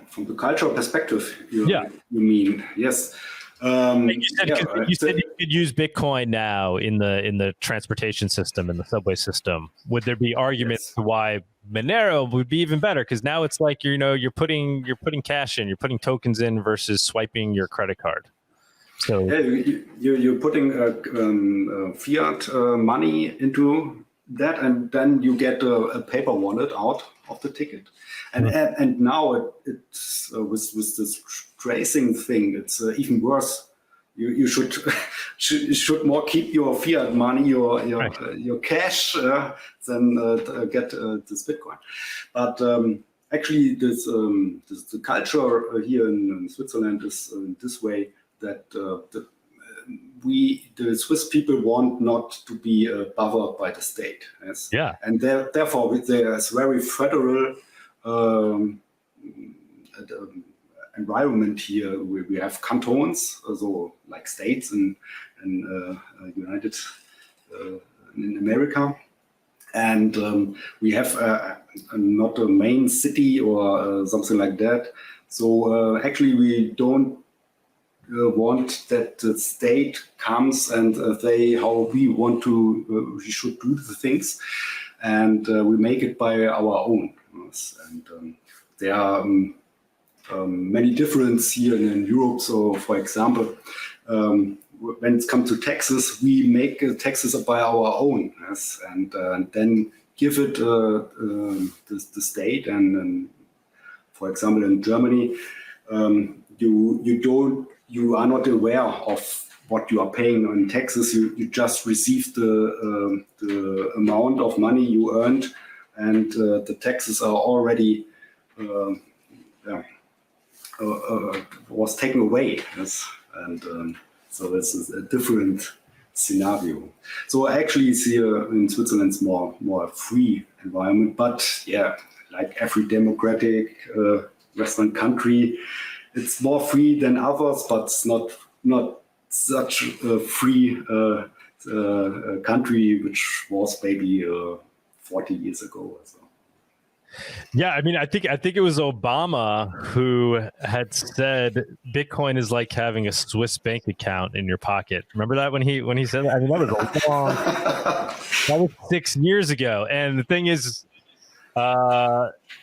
from the cultural perspective, you mean, yes. You said you could use Bitcoin now in the transportation system, in the subway system. Would there be arguments to why Monero would be even better? Because now it's like you're putting cash in, you're putting tokens in versus swiping your credit card. So you're putting fiat money into that, and then you get a paper wallet out of the ticket. And now it's with this tracing thing, it's even worse. You should more keep your fiat money, your cash, than get this Bitcoin. But actually, the culture here in Switzerland is this way, that the Swiss people want not to be bothered by the state. Yes? Yeah. And therefore, there's very federal environment here. We have cantons, so like states in United in America, and we have not a main city or something like that. So actually, we don't want that the state comes and say how we want to, we should do the things, and we make it by our own. And there are many differences here in Europe. So, for example, when it comes to taxes, we make taxes by our own, yes, and then give it the state. And for example, in Germany, you are not aware of what you are paying on taxes. You just receive the amount of money you earned, and the taxes are already was taken away. Yes, and so this is a different scenario. So actually, it's here in Switzerland, it's more a free environment. But yeah, like every democratic Western country, it's more free than others, but it's not such a free country which was maybe 40 years ago or so. Yeah, I mean, I think it was Obama who had said Bitcoin is like having a Swiss bank account in your pocket. Remember that when he said that? I mean, that was that was 6 years ago. And the thing is,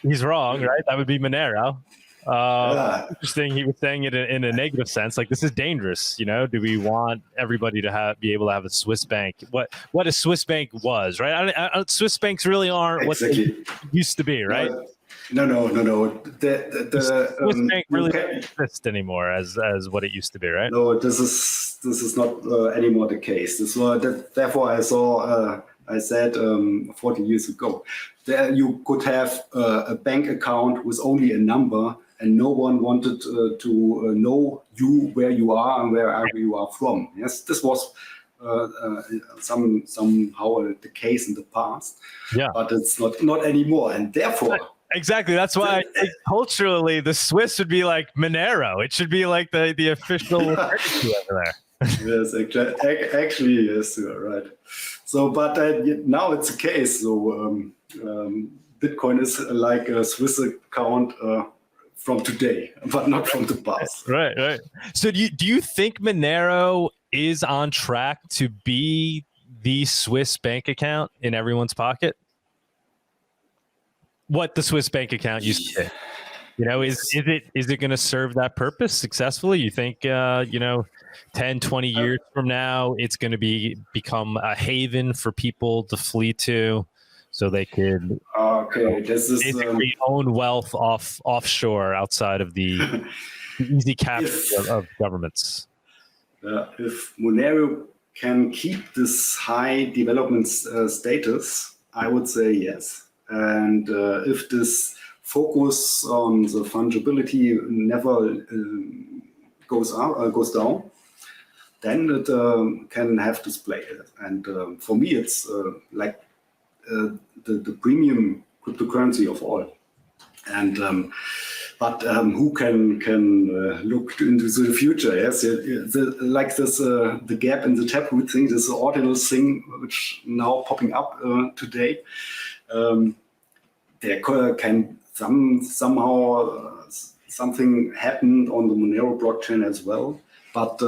he's wrong, right? That would be Monero. Interesting. He was saying it in a negative sense, like this is dangerous. You know, do we want everybody to be able to have a Swiss bank? What a Swiss bank was, right? Swiss banks really aren't exactly what they used to be, right? No. The Swiss bank really doesn't exist anymore as what it used to be, right? No, this is not anymore the case. Therefore, I said 40 years ago, there you could have a bank account with only a number, and no one wanted to know where you are and wherever you are from. Yes, this was somehow the case in the past. Yeah, but it's not anymore, and therefore. Exactly. That's why I think culturally the Swiss would be like Monero. It should be like the official currency over there. Yes, actually, yes, you are right. So, but now it's a case. So, Bitcoin is like a Swiss account from today, but not from the past. Right. So, do you think Monero is on track to be the Swiss bank account in everyone's pocket? What the Swiss bank account used to be? You know, is it going to serve that purpose successfully? You think, 10, 20 years from now, it's going to become a haven for people to flee to so they could basically own wealth offshore outside of the easy capture of governments? If Monero can keep this high development status, I would say yes. And if this focus on the fungibility never goes down, then it can have display. And for me, it's like the premium cryptocurrency of all. And but who can look into the future? Yes, like this the gap in the taproot thing, this Ordinals thing, which now popping up today. There can somehow something happened on the Monero blockchain as well, but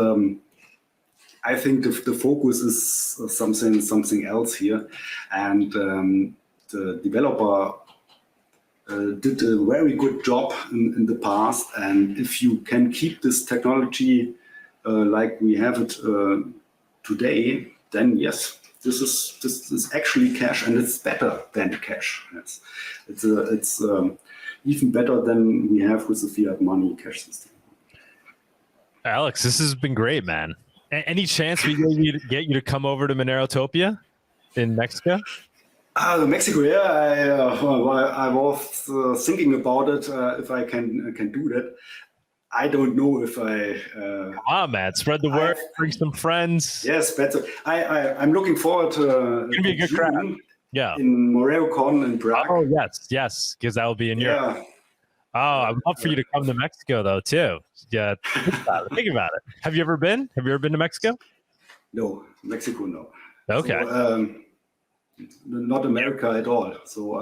I think the focus is something else here, and the developer did a very good job in the past, and if you can keep this technology like we have it today, then yes. This is actually cash, and it's better than cash. Yes. It's even better than we have with the fiat money cash system. Alex, this has been great, man. Any chance we get you to come over to Monerotopia in Mexico? Mexico, yeah. I was thinking about it if I can do that. I don't know if I. Come on, man! Spread the word. Bring some friends. Yes, better. I'm looking forward to. It's gonna be a good crowd. Yeah. In MoneroCon in Prague. Oh yes, because that will be in Europe. Yeah. Oh, I'd love for you to come to Mexico though too. Yeah, think about it. Have you ever been? Have you ever been to Mexico? No, Mexico, no. Okay. So, not America at all. So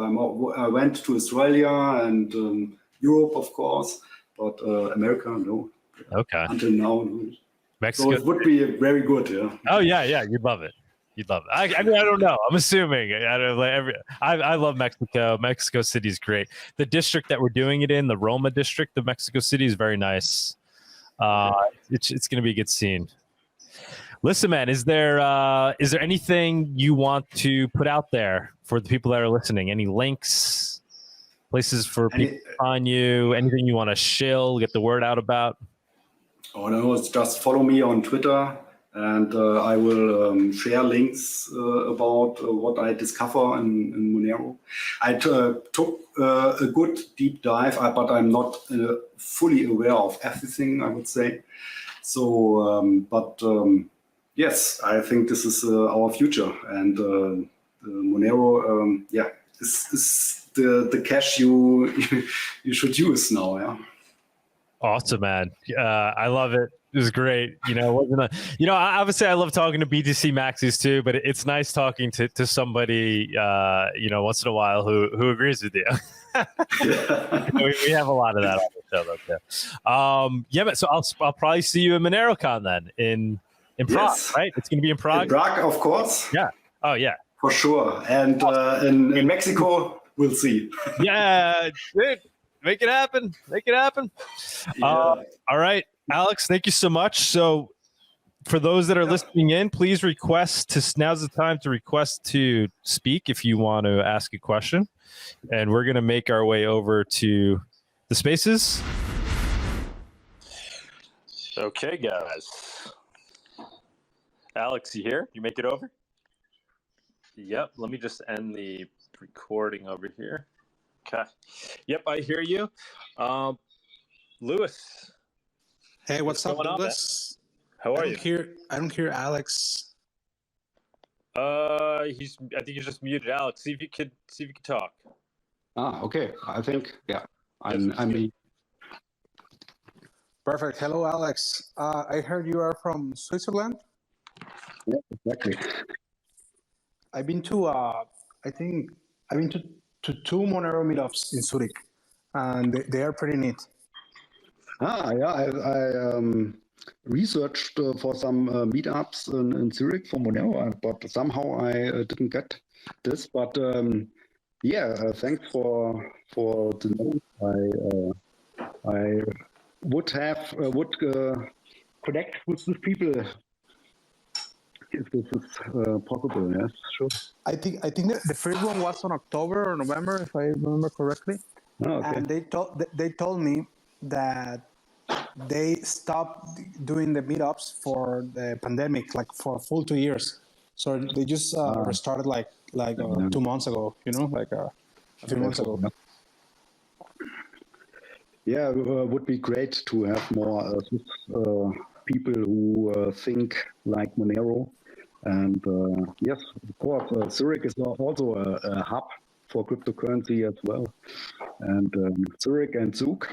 I went to Australia and Europe, of course. But America, no. Okay. Until now, no. Mexico. So it would be very good, yeah. Oh yeah, you'd love it. You'd love it. I mean, I don't know. I'm assuming. I love Mexico. Mexico City is great. The district that we're doing it in, the Roma district of Mexico City, is very nice. It's going to be a good scene. Listen, man, is there anything you want to put out there for the people that are listening? Any links, places for people to find you? Anything you want to shill, get the word out about? Oh no, it's just follow me on Twitter, and I will share links about what I discover in Monero. I took a good deep dive, but I'm not fully aware of everything, I would say. So, yes, I think this is our future, and Monero, is the cash you you should use now. Yeah. Awesome, man. I love it. It was great. Obviously I love talking to BTC Maxis too, but it's nice talking to somebody, once in a while who agrees with you. we have a lot of that on the show, though. But so I'll probably see you in MoneroCon then in Prague, right? It's going to be in Prague. In Prague, of course. Yeah. Oh yeah. For sure. And in Mexico, we'll see. Yeah, dude. Make it happen. Make it happen. Yeah. All right, Alex, thank you so much. So for those that are listening in, please now's the time to request to speak if you want to ask a question. And we're going to make our way over to the spaces. Okay, guys. Alex, you here? You make it over? Yep. Let me just end the recording over here. Okay. Yep, I hear you. Lewis. Hey, what's up, Douglas? How are you? I don't hear Alex. I think he's just muted. Alex, see if you could talk. Okay. I think I'm me. Perfect. Hello, Alex. I heard you are from Switzerland. Yeah, exactly. I've been to to two Monero meetups in Zurich, and they are pretty neat. I researched for some meetups in Zurich for Monero, but somehow I didn't get this. But thanks for the note. I would connect with these people if this is possible. Yes, sure. I think the first one was on October or November, if I remember correctly. Okay. And they told me that they stopped doing the meetups for the pandemic, like for a full 2 years. So they just restarted like 2 months ago. A few months ago. Yeah, it would be great to have more people who think like Monero. And yes, of course, Zurich is also a hub for cryptocurrency as well. And Zurich and Zug.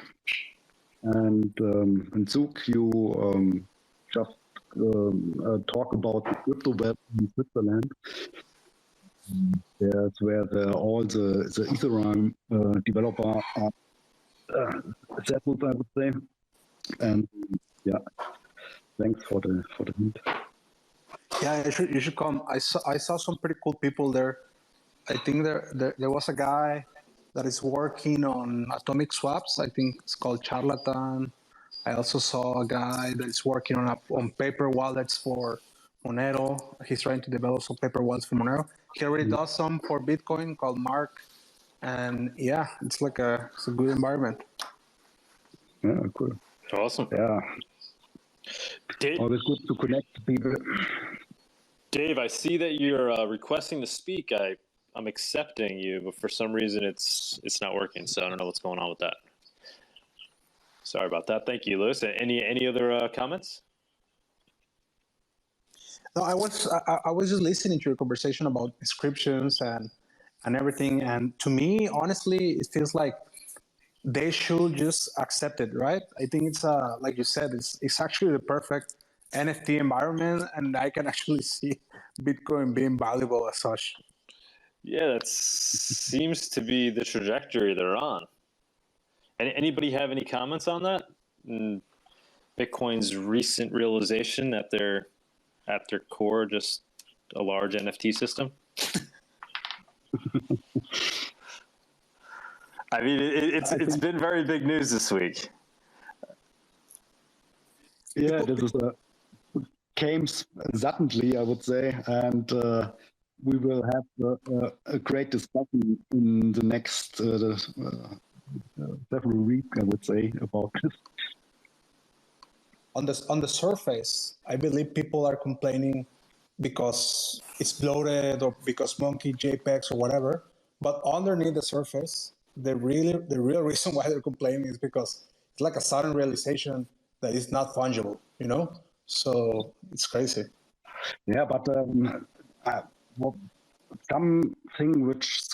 And in Zug, you just talk about the crypto web in Switzerland. There's where all the Ethereum developer are settled, I would say. And yeah, thanks for the hint. Yeah, you should come. I saw some pretty cool people there. I think there was a guy that is working on atomic swaps. I think it's called Charlatan. I also saw a guy that is working on paper wallets for Monero. He's trying to develop some paper wallets for Monero. He already does some for Bitcoin called Mark. And yeah, it's a good environment. Yeah, cool. Awesome. Yeah. Dave, always good to connect people. Dave, I see that you're requesting to speak. I'm accepting you, but for some reason it's not working. So I don't know what's going on with that. Sorry about that. Thank you, Lewis. Any other comments? No, I was just listening to your conversation about descriptions and everything. And to me, honestly, it feels like they should just accept it, right? I think it's like you said, it's actually the perfect NFT environment, and I can actually see Bitcoin being valuable as such. Yeah, that seems to be the trajectory they're on. Anybody have any comments on that? Bitcoin's recent realization that they're at their core just a large NFT system? I mean, it's been very big news this week. Yeah, this is came suddenly, I would say, and we will have a great discussion in the next several weeks, I would say, about this. On the surface, I believe people are complaining because it's bloated or because monkey JPEGs or whatever. But underneath the surface, the real reason why they're complaining is because it's like a sudden realization that it's not fungible, you know? So it's crazy. Yeah, but something which is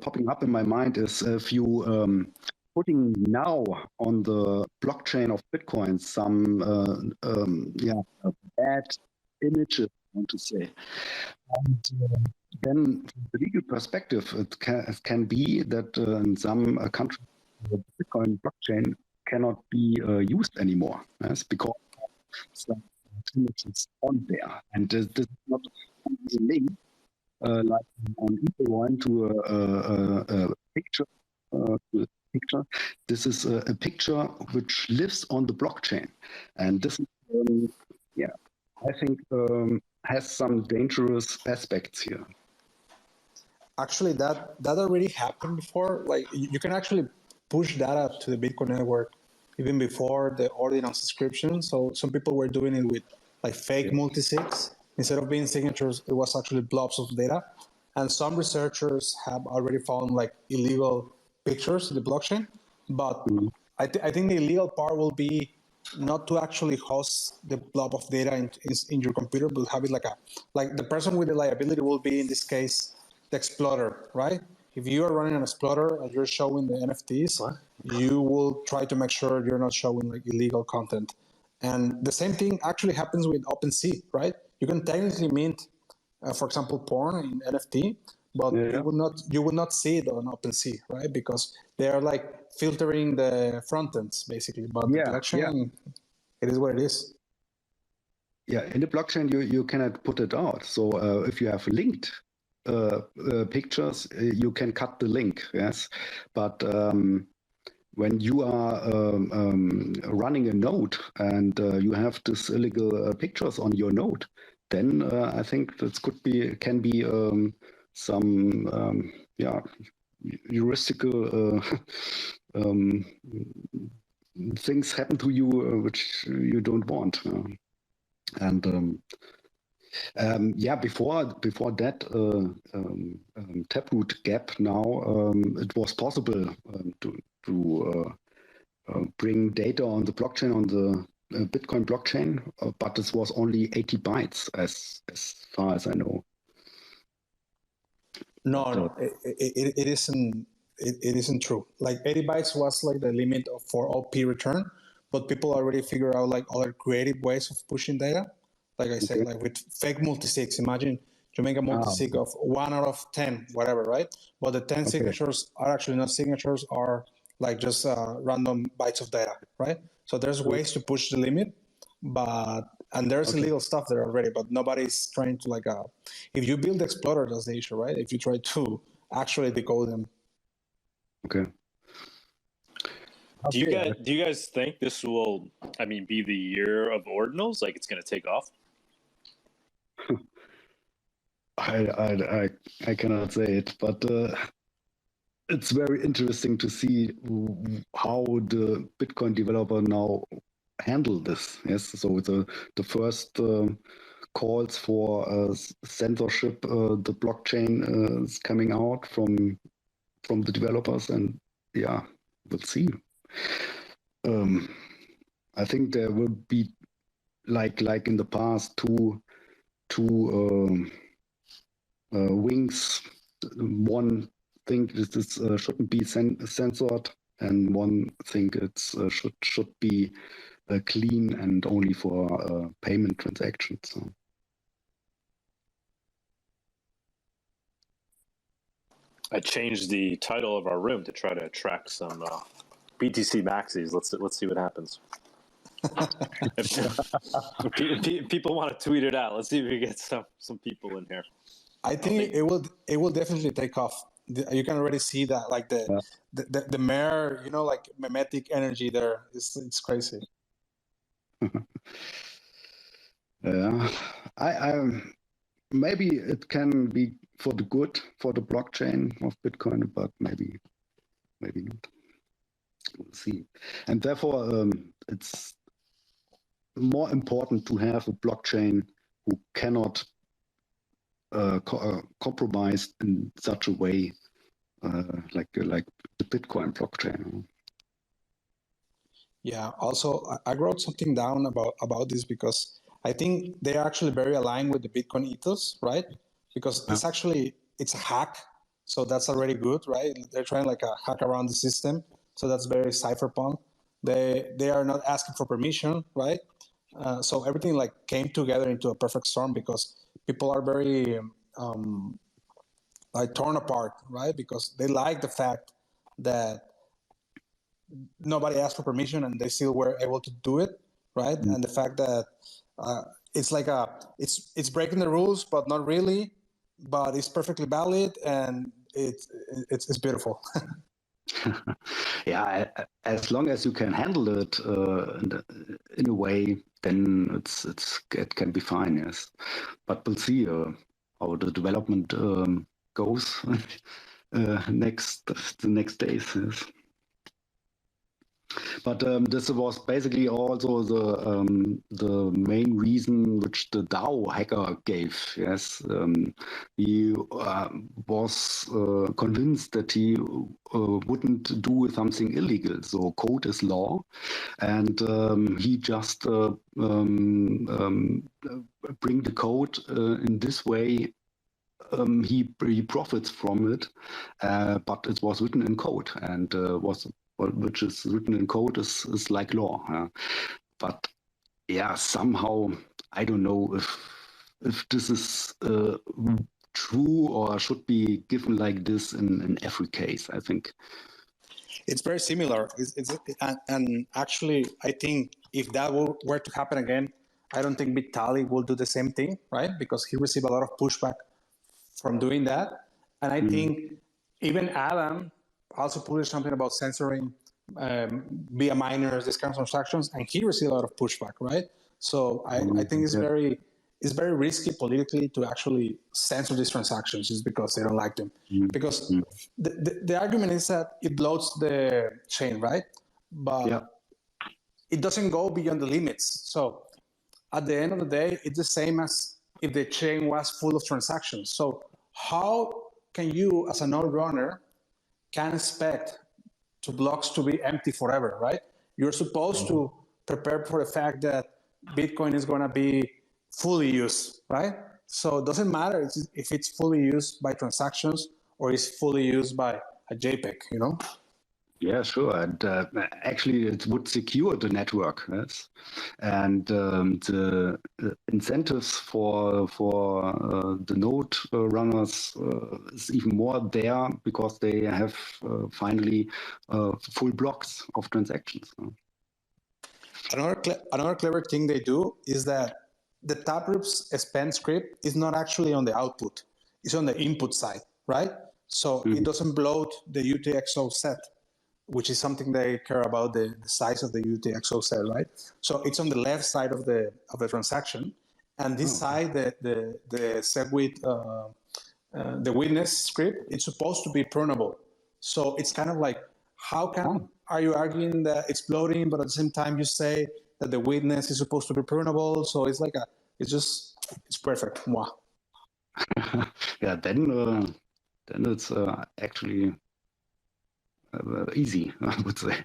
popping up in my mind is if you putting now on the blockchain of Bitcoin some bad images, I want to say. And then from the legal perspective, it can be that in some countries, the Bitcoin blockchain cannot be used anymore. Yes, because some images on there. And this is not a link like on EPI to a picture. This is a picture which lives on the blockchain, and this is, I think has some dangerous aspects here. Actually, that already happened before. Like you can actually push data to the Bitcoin network even before the Ordinals subscription. So some people were doing it with like fake multisigs. Instead of being signatures, it was actually blobs of data. And some researchers have already found like illegal pictures in the blockchain. But I think the illegal part will be not to actually host the blob of data in your computer, but have it like the person with the liability will be, in this case, the explorer, right? If you are running an explorer and you're showing the NFTs, you will try to make sure you're not showing like illegal content. And the same thing actually happens with OpenSea, right? You can technically mint, for example, porn in NFT, but you will not see it on OpenSea, right? Because they are like filtering the front ends basically. But the blockchain, it is what it is. Yeah, in the blockchain you cannot put it out. So if you have linked pictures, you can cut the link. Yes, but when you are running a node and you have this illegal pictures on your node, then I think that can be some heuristical things happen to you which you don't want. And before that taproot gap, now it was possible to bring data on the blockchain, on the Bitcoin blockchain, but this was only 80 bytes as far as I know. No, it isn't. It isn't true. Like 80 bytes was like the limit for OP return, but people already figure out like other creative ways of pushing data. Like I said, like with fake multisigs. Imagine you make a multisig of 1 out of 10, whatever, right? But the 10 signatures are actually not signatures, are like just random bytes of data, right? So there's ways to push the limit, and there's illegal stuff there already, but nobody's trying to like, if you build Explorer, that's the issue, right? If you try to actually decode them. Okay. Do you guys think this will, be the year of Ordinals? Like it's going to take off? I cannot say it, but it's very interesting to see how the Bitcoin developer now handle this. Yes, so the first calls for censorship, the blockchain is coming out from the developers, and we'll see. I think there will be like in the past two wings. One think this shouldn't be censored, and one think it should be clean and only for payment transactions. So. I changed the title of our room to try to attract some BTC maxis. Let's see what happens. People want to tweet it out. Let's see if we get some people in here. I think it will definitely take off. You can already see that, like the mere, like mimetic energy there. It's crazy. Yeah, I maybe it can be for the good for the blockchain of Bitcoin, but maybe not. We'll see. And therefore, it's more important to have a blockchain who cannot compromise in such a way like the Bitcoin blockchain. Yeah. Also, I wrote something down about this because I think they're actually very aligned with the Bitcoin ethos, right? Because it's a hack, so that's already good, right? They're trying like a hack around the system, so that's very cypherpunk. They are not asking for permission, right? So everything like came together into a perfect storm because people are very like torn apart, right? Because they like the fact that nobody asked for permission and they still were able to do it, right? And the fact that it's like it's breaking the rules, but not really, but it's perfectly valid and it's beautiful. Yeah, as long as you can handle it in a way, then it can be fine. Yes, but we'll see how the development goes the next days. Yes. But this was basically also the main reason which the DAO hacker gave. Yes, he was convinced that he wouldn't do something illegal. So code is law, and he just bring the code in this way. He profits from it, but it was written in code and which is written in code is like law. But yeah, somehow I don't know if this is true or should be given like this in every case. I think it's very similar. And actually, I think if that were to happen again, I don't think Vitalik will do the same thing, right? Because he received a lot of pushback from doing that. And I think even Adam also published something about censoring via miners, these kinds of transactions, and he received a lot of pushback, right? So I think it's very risky politically to actually censor these transactions just because they don't like them. Because the argument is that it loads the chain, right? But it doesn't go beyond the limits. So at the end of the day, it's the same as if the chain was full of transactions. So how can you, as a node runner, can expect to blocks to be empty forever, right? You're supposed to prepare for the fact that Bitcoin is going to be fully used, right? So it doesn't matter if it's fully used by transactions or it's fully used by a JPEG, you know? Yeah, sure. And actually, it would secure the network, yes. And the incentives for the node runners is even more there because they have finally full blocks of transactions. Another clever thing they do is that the taproot's spend script is not actually on the output; it's on the input side, right? So it doesn't bloat the UTXO set, which is something they care about, the size of the UTXO set, right? So it's on the left side of the transaction, and this side, the SegWit, the witness script, it's supposed to be prunable. So it's kind of like, are you arguing that it's bloating, but at the same time you say that the witness is supposed to be prunable? So it's like it's perfect. Wow. Yeah, then it's actually easy, I would say.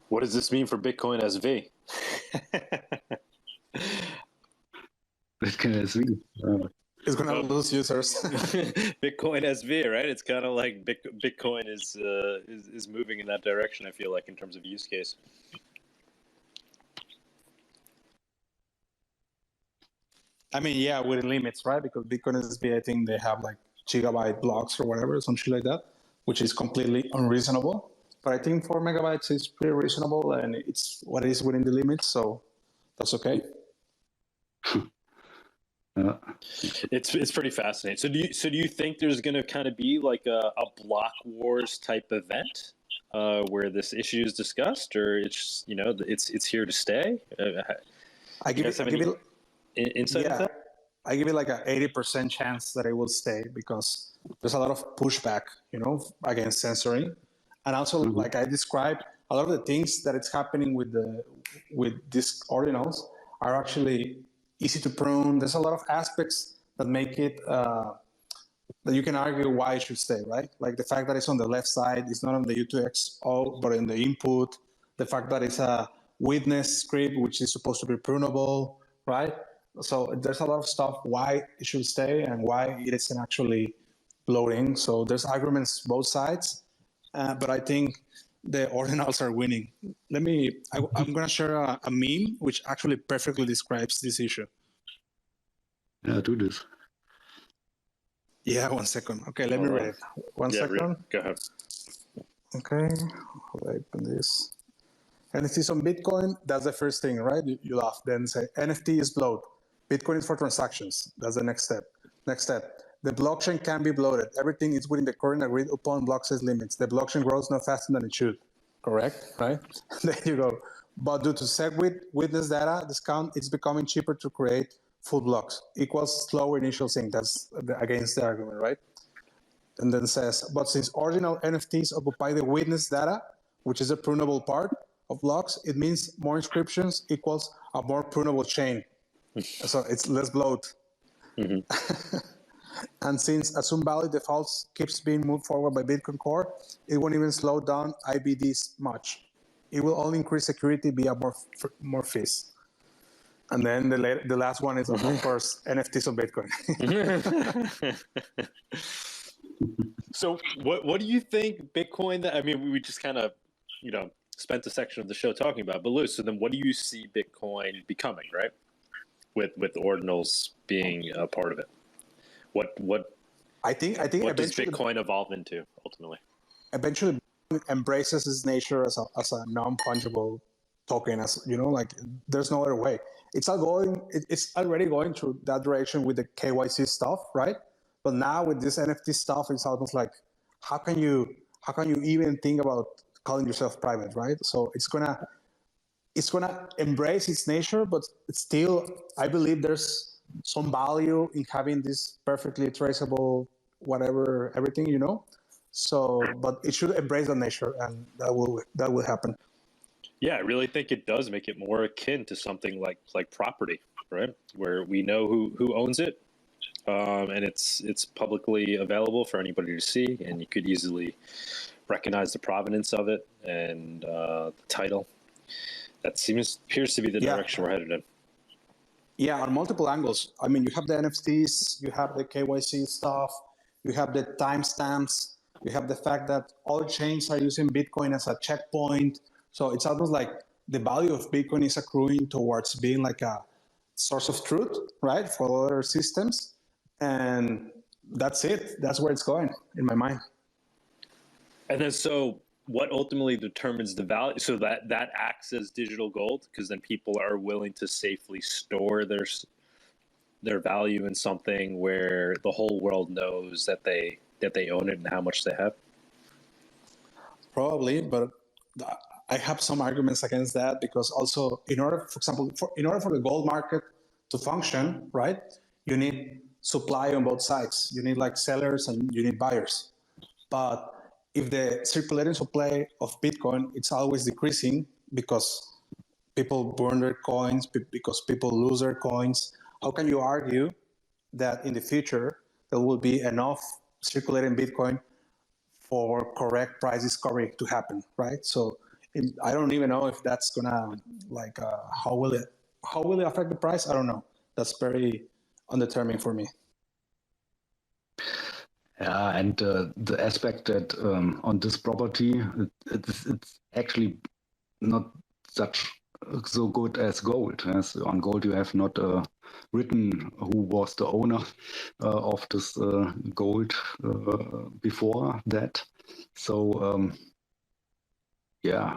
What does this mean for Bitcoin SV? Bitcoin SV. It's going to lose users. Bitcoin SV, right? It's kind of like Bitcoin is moving in that direction, I feel like, in terms of use case. I mean, yeah, with limits, right? Because Bitcoin SV, I think they have like gigabyte blocks or whatever, something like that, which is completely unreasonable. but I think 4 megabytes is pretty reasonable, and it's what is within the limits, so that's okay. It's pretty fascinating. So do you think there's going to kind of be like a block wars type event where this issue is discussed, or it's it's here to stay? I give it insight into that? I give it like a 80% chance that it will stay, because there's a lot of pushback, against censoring, and also like I described, a lot of the things that it's happening with these ordinals are actually easy to prune. There's a lot of aspects that make it that you can argue why it should stay, right? Like the fact that it's on the left side, it's not on the U2XO, but in the input. The fact that it's a witness script, which is supposed to be prunable, right? So there's a lot of stuff why it should stay and why it isn't actually bloating. So there's arguments both sides, but I think the ordinals are winning. I'm going to share a meme which actually perfectly describes this issue. Yeah, do this. Yeah, 1 second. Okay, let me read it. One second. Go ahead. Okay, I'll open this. NFTs on Bitcoin, that's the first thing, right? You laugh, then say NFT is bloat. Bitcoin is for transactions. That's the next step. Next step. The blockchain can be bloated. Everything is within the current agreed upon block size limits. The blockchain grows no faster than it should. Correct, right? There you go. But due to SegWit witness data discount, it's becoming cheaper to create full blocks. Equals slower initial sync. That's against the argument, right? And then says, but since original NFTs occupy the witness data, which is a prunable part of blocks, it means more inscriptions equals a more prunable chain. So it's less bloat. And since assumed value defaults keeps being moved forward by Bitcoin Core, it won't even slow down IBDs much. It will only increase security via more fees. And then the last one is, of course, NFTs on Bitcoin. So what do you think Bitcoin, I mean, we just kind of, spent a section of the show talking about, but Lou, so then what do you see Bitcoin becoming, right? With ordinals being a part of it? What I think what does Bitcoin evolve into ultimately? Eventually embraces its nature as a non-fungible token, like there's no other way. It's already going through that direction with the KYC stuff, right? But now with this NFT stuff, it's almost like how can you even think about calling yourself private, right? So it's gonna embrace its nature, but it's still, I believe there's some value in having this perfectly traceable whatever, everything, So, but it should embrace the nature, and that will happen. Yeah, I really think it does make it more akin to something like property, right? Where we know who owns it, and it's publicly available for anybody to see, and you could easily recognize the provenance of it and the title. That appears to be the direction we're headed in. Yeah, on multiple angles. I mean, you have the NFTs, you have the KYC stuff, you have the timestamps, you have the fact that all chains are using Bitcoin as a checkpoint. So it's almost like the value of Bitcoin is accruing towards being like a source of truth, right, for other systems. And that's it. That's where it's going in my mind. And then so what ultimately determines the value? So that acts as digital gold, because then people are willing to safely store their value in something where the whole world knows that they own it and how much they have. Probably, but I have some arguments against that, because also in order for the gold market to function, right, you need supply on both sides. You need like sellers and you need buyers. But if the circulating supply of Bitcoin, it's always decreasing because people burn their coins, because people lose their coins. How can you argue that in the future there will be enough circulating Bitcoin for correct price discovery to happen, right? So I don't even know if that's gonna how will it affect the price? I don't know. That's very undetermined for me. Yeah, and the aspect that on this property, it's actually not so good as gold. Yes? On gold, you have not written who was the owner of this gold before that. So Yeah,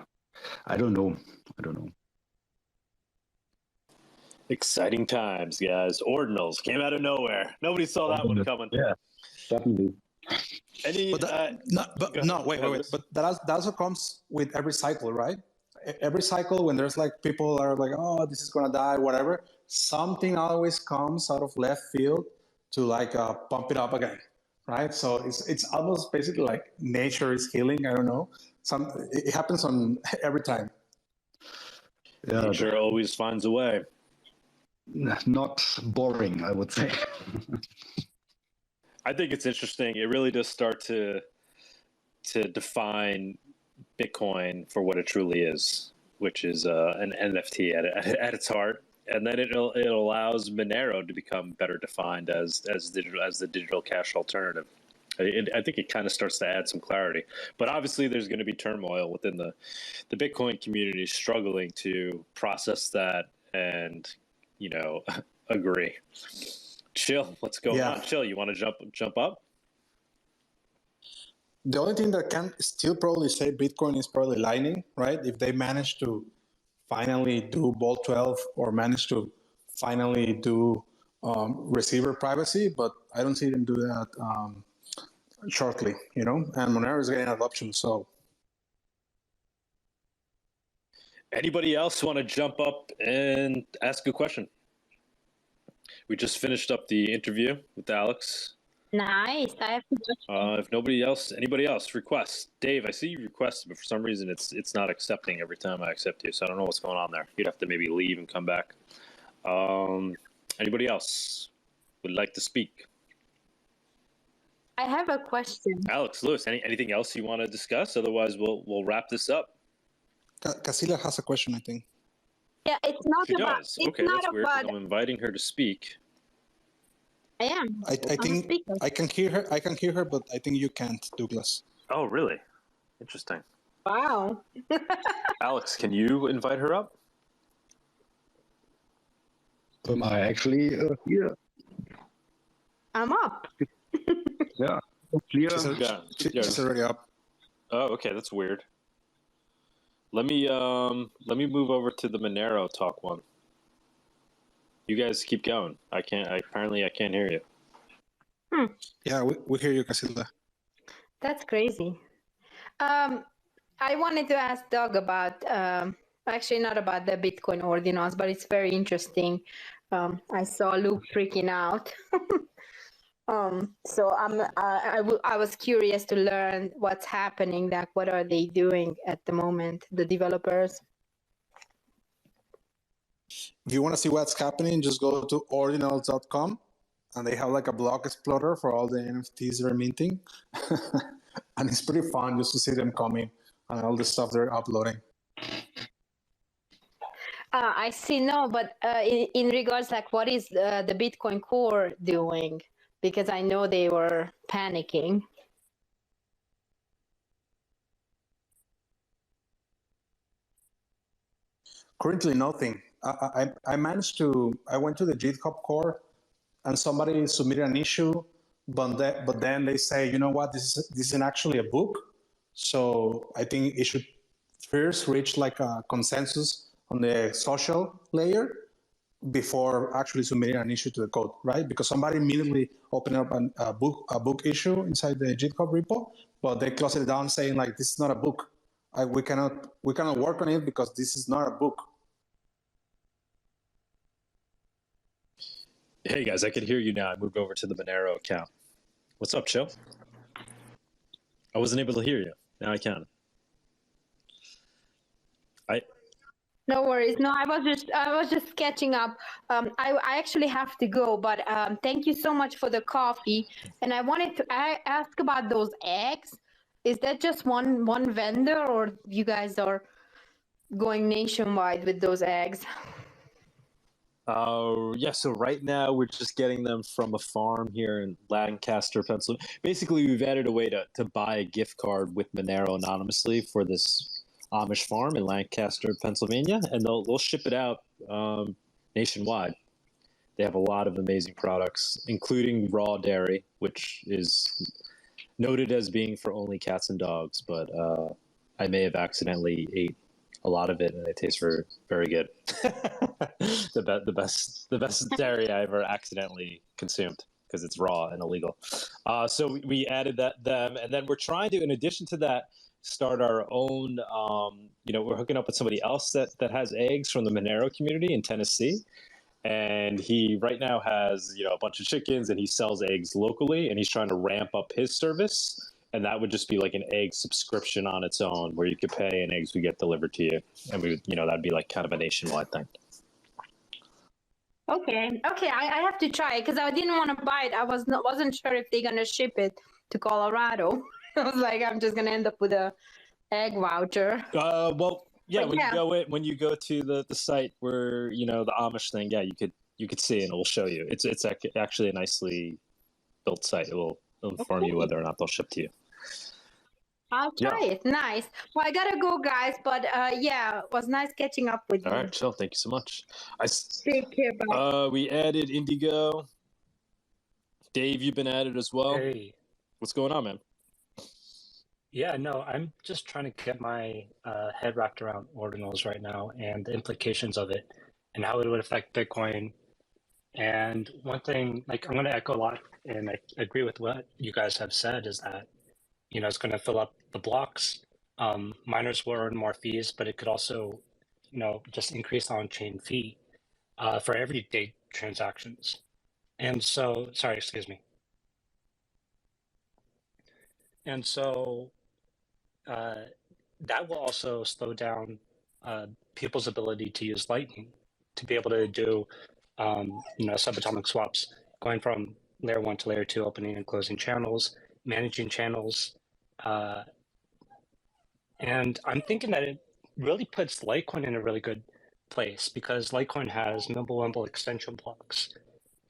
I don't know. Exciting times, guys. Ordinals came out of nowhere. Nobody saw that one coming. Yeah, definitely. Any? But wait. Lewis. But that also comes with every cycle, right? Every cycle, when there's like people are like, oh, this is gonna die, whatever. Something always comes out of left field to like pump it up again, right? So it's almost basically like nature is healing. I don't know. It happens on every time. Yeah, Nature always finds a way. not boring, I would say. I think it's interesting. It really does start to define Bitcoin for what it truly is, which is an NFT at its heart, and then it allows Monero to become better defined as the digital cash alternative. I think it kind of starts to add some clarity, but obviously there's going to be turmoil within the Bitcoin community struggling to process that and agree. Chill, what's going on? Chill, you want to jump up? The only thing that can still probably say Bitcoin is probably Lightning, right? If they manage to finally do Bolt 12 or manage to finally do receiver privacy, but I don't see them do that shortly, and Monero is getting adoption, so. Anybody else want to jump up and ask a question? We just finished up the interview with Alex. Nice. I have to If anybody else requests. Dave, I see you requested, but for some reason it's not accepting every time I accept you. So I don't know what's going on there. You'd have to maybe leave and come back. Anybody else would like to speak? I have a question. Alex, Lewis, anything else you want to discuss? Otherwise, we'll wrap this up. Casilla has a question, I think. Yeah, it's not She about. does. It's Okay, not that's weird. 'Cause about. I'm inviting her to speak. I am. I think speaker. I can hear her. I can hear her, but I think you can't, Douglas. Oh, really? Interesting. Wow. Alex, can you invite her up? Am I actually here? I'm up. Yeah, clear. Yeah. She's already up. Oh, okay, that's weird. Let me move over to the Monero Talk one. You guys keep going. Apparently I can't hear you. Yeah, we hear you, Casilla. That's crazy. I wanted to ask Doug about, actually not about the Bitcoin ordinals, but it's very interesting. I saw Luke freaking out. So I was curious to learn what's happening. Like, what are they doing at the moment, the developers? If you want to see what's happening, just go to ordinals.com, and they have like a block explorer for all the NFTs they're minting. And it's pretty fun just to see them coming and all the stuff they're uploading. I see. No, but in regards, like, what is the Bitcoin Core doing? Because I know they were panicking. Currently, nothing. I managed to. I went to the GitHub core, and somebody submitted an issue, but then they say, you know what, this isn't actually a book. So I think it should first reach like a consensus on the social layer before actually submitting an issue to the code, right? Because somebody immediately opened up a book issue inside the GitHub repo, but they closed it down saying like, this is not a book. We cannot work on it because this is not a book. Hey guys, I can hear you now. I moved over to the Monero account. What's up, Chill? I wasn't able to hear you. Now I can. No worries. No, I was just catching up. I actually have to go, but thank you so much for the coffee. And I wanted to ask about those eggs. Is that just one vendor, or you guys are going nationwide with those eggs? Yeah, so right now we're just getting them from a farm here in Lancaster, Pennsylvania. Basically, we've added a way to buy a gift card with Monero anonymously for this Amish farm in Lancaster, Pennsylvania, and they'll ship it out nationwide. They have a lot of amazing products, including raw dairy, which is noted as being for only cats and dogs, but I may have accidentally ate a lot of it, and it tastes very good. the best dairy I ever accidentally consumed because it's raw and illegal. So we added them, and then we're trying to, in addition to that, start our own. We're hooking up with somebody else that has eggs from the Monero community in Tennessee. And he right now has, a bunch of chickens, and he sells eggs locally, and he's trying to ramp up his service. And that would just be like an egg subscription on its own, where you could pay and eggs would get delivered to you. And we would, that'd be like kind of a nationwide thing. Okay. I have to try it because I didn't want to buy it. I wasn't sure if they're gonna ship it to Colorado. I was like, I'm just gonna end up with a egg voucher. Yeah, when you go to the site where the Amish thing, yeah, you could see, and it will show you. It's actually a nicely built site. It will inform you whether or not they'll ship to you. I'll try it. Nice. Well, I gotta go, guys. But it was nice catching up with you. All right, chill. Thank you so much. Take care. Bye. We added Indigo. Dave, you've been added as well. Hey. What's going on, man? Yeah, no, I'm just trying to get my head wrapped around ordinals right now and the implications of it and how it would affect Bitcoin. And one thing, I'm going to echo a lot, and I agree with what you guys have said, is that, it's going to fill up the blocks. Miners will earn more fees, but it could also, just increase on-chain fee for everyday transactions. And so, excuse me. And so that will also slow down people's ability to use Lightning to be able to do, subatomic swaps, going from layer 1 to layer 2, opening and closing channels, managing channels. And I'm thinking that it really puts Litecoin in a really good place because Litecoin has Mimblewimble extension blocks.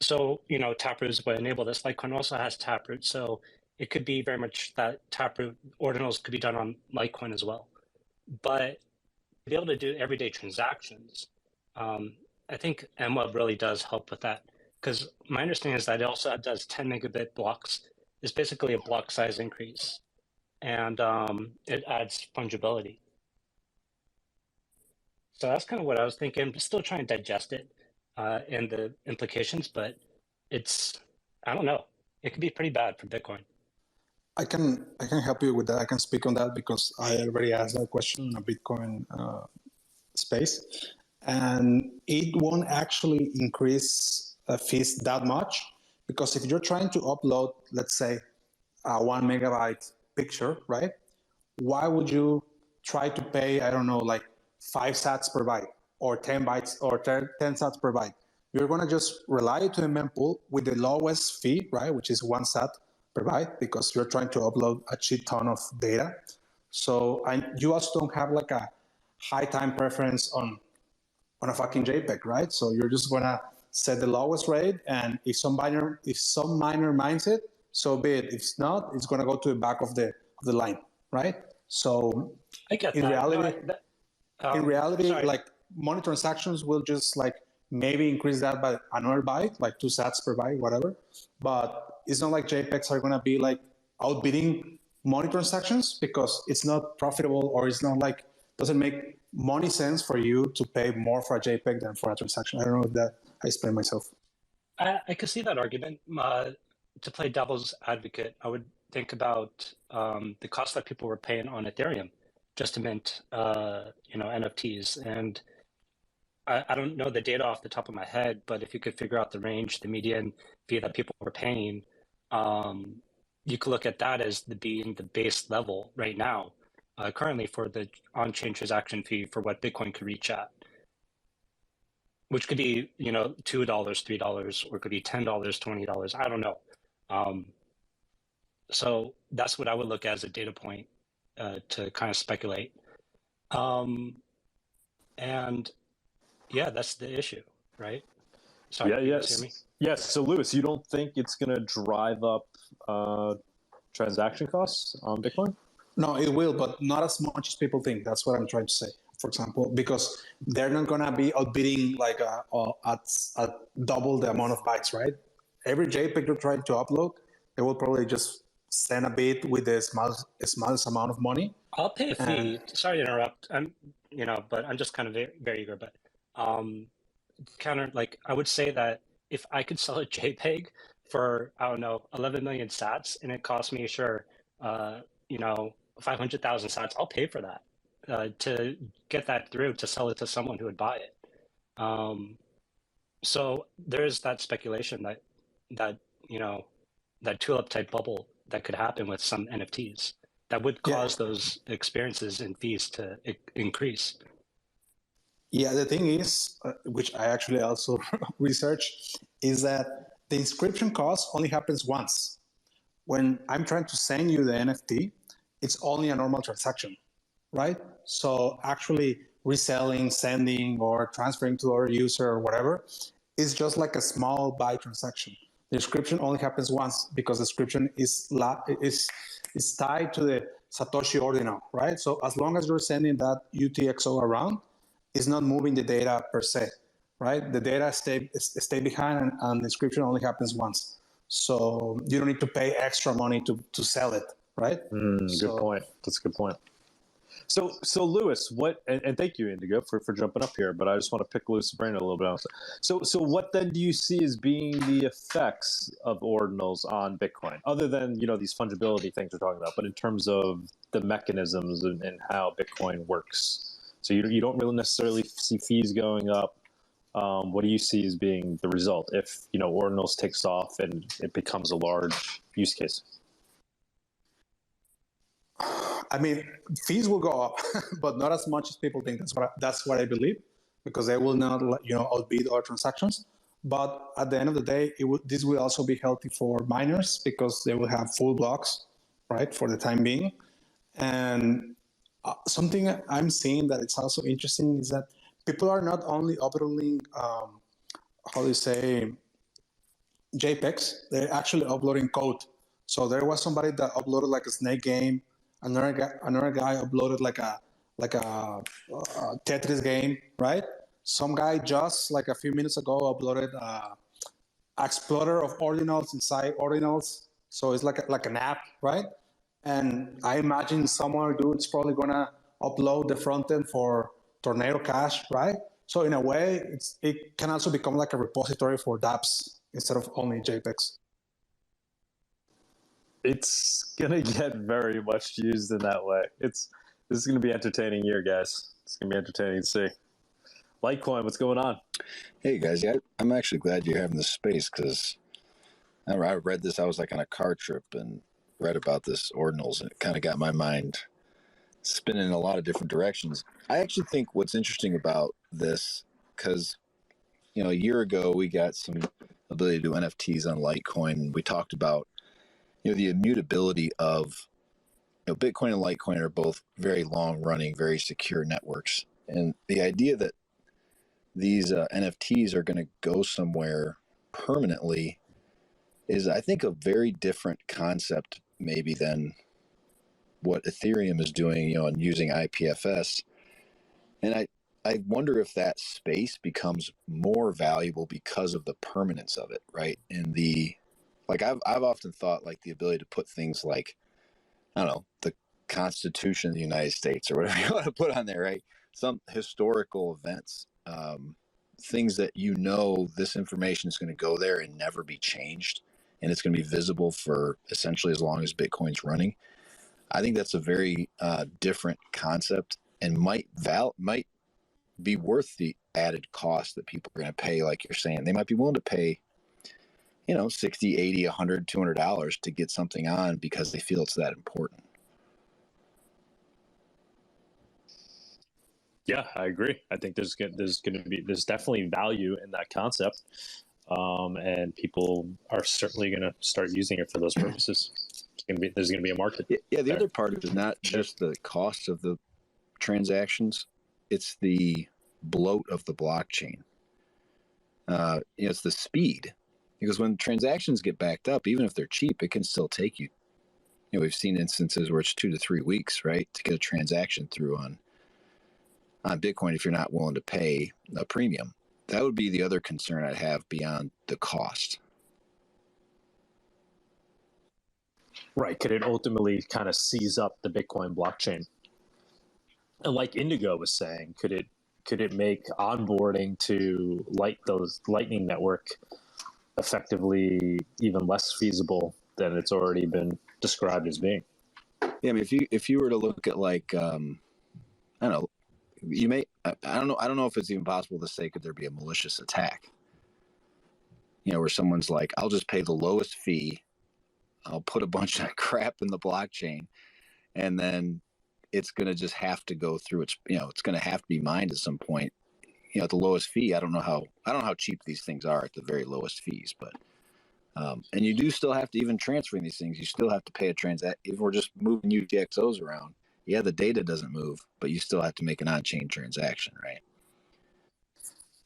So, Taproot will enable this. Litecoin also has Taproot. So it could be very much that Taproot ordinals could be done on Litecoin as well. But to be able to do everyday transactions, I think MWeb really does help with that. Because my understanding is that it also does 10 megabit blocks. It's basically a block size increase. And it adds fungibility. So that's kind of what I was thinking. I'm still trying to digest it and the implications, but I don't know. It could be pretty bad for Bitcoin. I can help you with that. I can speak on that because I already asked that question in a Bitcoin space, and it won't actually increase fees that much because if you're trying to upload, let's say, a 1 megabyte picture, right? Why would you try to pay, I don't know, like 5 sats per byte or 10 bytes or 10 sats per byte? You're going to just rely to a mempool with the lowest fee, right? Which is 1 sat per byte because you're trying to upload a shit ton of data. So you also don't have like a high time preference on a fucking JPEG, right? So you're just going to set the lowest rate, and if some miner mines it, so be it. If not, it's going to go to the back of the line, right? So I get in that. reality, like money transactions will just like maybe increase that by another byte, like 2 sats per byte, whatever. But it's not like JPEGs are going to be like outbidding money transactions because it's not profitable, or it's not like, doesn't make money sense for you to pay more for a JPEG than for a transaction. I don't know if that I explained myself. I could see that argument. To play devil's advocate, I would think about the cost that people were paying on Ethereum just to mint, NFTs. And I don't know the data off the top of my head, but if you could figure out the range, the median fee that people were paying, you could look at that as being the base level right now, currently for the on-chain transaction fee for what Bitcoin could reach at, which could be, $2, $3, or it could be $10, $20. I don't know. So that's what I would look at as a data point to kind of speculate. And yeah, that's the issue, right? Sorry, yeah, can you yes. hear me? Yes. So Lewis, you don't think it's going to drive up transaction costs on Bitcoin? No, it will, but not as much as people think. That's what I'm trying to say, for example, because they're not going to be outbidding like at double the amount of bytes, right? Every JPEG you're trying to upload, they will probably just send a bit with the smallest amount of money. I'll pay a fee. Sorry to interrupt. But I'm just kind of very, very eager. But I would say that if I could sell a JPEG for, I don't know, 11 million sats, and it cost me, 500,000 sats, I'll pay for that to get that through, to sell it to someone who would buy it. So there's that speculation that tulip type bubble that could happen with some NFTs that would cause those experiences and fees to increase. Yeah, the thing is, which I actually also researched, is that the inscription cost only happens once. When I'm trying to send you the NFT, it's only a normal transaction, right? So actually reselling, sending, or transferring to our user or whatever is just like a small buy transaction. The inscription only happens once because the inscription is tied to the Satoshi ordinal, right? So as long as you're sending that UTXO around, it's not moving the data per se, right? The data stay behind, and the inscription only happens once. So you don't need to pay extra money to sell it, right? Good point. That's a good point. So Lewis, and thank you, Indigo, for jumping up here, but I just want to pick Lewis' brain a little bit on it. So what then do you see as being the effects of ordinals on Bitcoin, other than, these fungibility things we're talking about, but in terms of the mechanisms and how Bitcoin works? So you don't really necessarily see fees going up. What do you see as being the result if, ordinals takes off and it becomes a large use case? I mean, fees will go up, but not as much as people think. That's what I believe, because they will not, outbid our transactions. But at the end of the day, this will also be healthy for miners because they will have full blocks, right, for the time being. And something I'm seeing that it's also interesting is that people are not only uploading, JPEGs, they're actually uploading code. So there was somebody that uploaded like a snake game. Another guy uploaded like a Tetris game, right? Some guy just like a few minutes ago uploaded explorer of ordinals inside ordinals. So it's like an app, right? And I imagine some other dude's probably gonna upload the front end for Tornado Cash, right? So in a way, it can also become like a repository for dApps instead of only JPEGs. It's gonna get very much used in that way. This is gonna be entertaining year, guys. It's gonna be entertaining to see. Litecoin, what's going on? Hey guys, I'm actually glad you're having this space because I read this. I was like on a car trip and read about this ordinals, and it kind of got my mind spinning in a lot of different directions. I actually think what's interesting about this, because a year ago we got some ability to do NFTs on Litecoin. We talked about the immutability of Bitcoin and Litecoin are both very long running, very secure networks, and the idea that these NFTs are going to go somewhere permanently is, I think, a very different concept maybe than what Ethereum is doing, and using IPFS. And I wonder if that space becomes more valuable because of the permanence of it, right? And I've often thought like the ability to put things like, I don't know, the Constitution of the United States or whatever you want to put on there, right? Some historical events, things that this information is going to go there and never be changed, and it's going to be visible for essentially as long as Bitcoin's running. I think that's a very different concept and might be worth the added cost that people are going to pay. Like you're saying, they might be willing to pay, $60, $80, $100, $200 to get something on because they feel it's that important. Yeah, I agree. I think there's definitely value in that concept, and people are certainly going to start using it for those purposes. There's going to be a market. Yeah. The other part of it is not just the cost of the transactions; it's the bloat of the blockchain. It's the speed, because when transactions get backed up, even if they're cheap, it can still take you. We've seen instances where it's 2 to 3 weeks, right, to get a transaction through on Bitcoin if you're not willing to pay a premium. That would be the other concern I'd have beyond the cost. Right. Could it ultimately kind of seize up the Bitcoin blockchain? And like Indigo was saying, could it make onboarding to those Lightning Network effectively even less feasible than it's already been described as being? Yeah, I mean, if you were to look at like I don't know, you may I don't know if it's even possible to say could there be a malicious attack? You know, where someone's like, I'll just pay the lowest fee, I'll put a bunch of crap in the blockchain, and then it's going to just have to go through its, it's going to have to be mined at some point, at the lowest fee. I don't know how cheap these things are at the very lowest fees, but and you do still have to, even transferring these things, you still have to pay a if we're just moving UTXOs around, yeah, the data doesn't move, but you still have to make an on-chain transaction, right?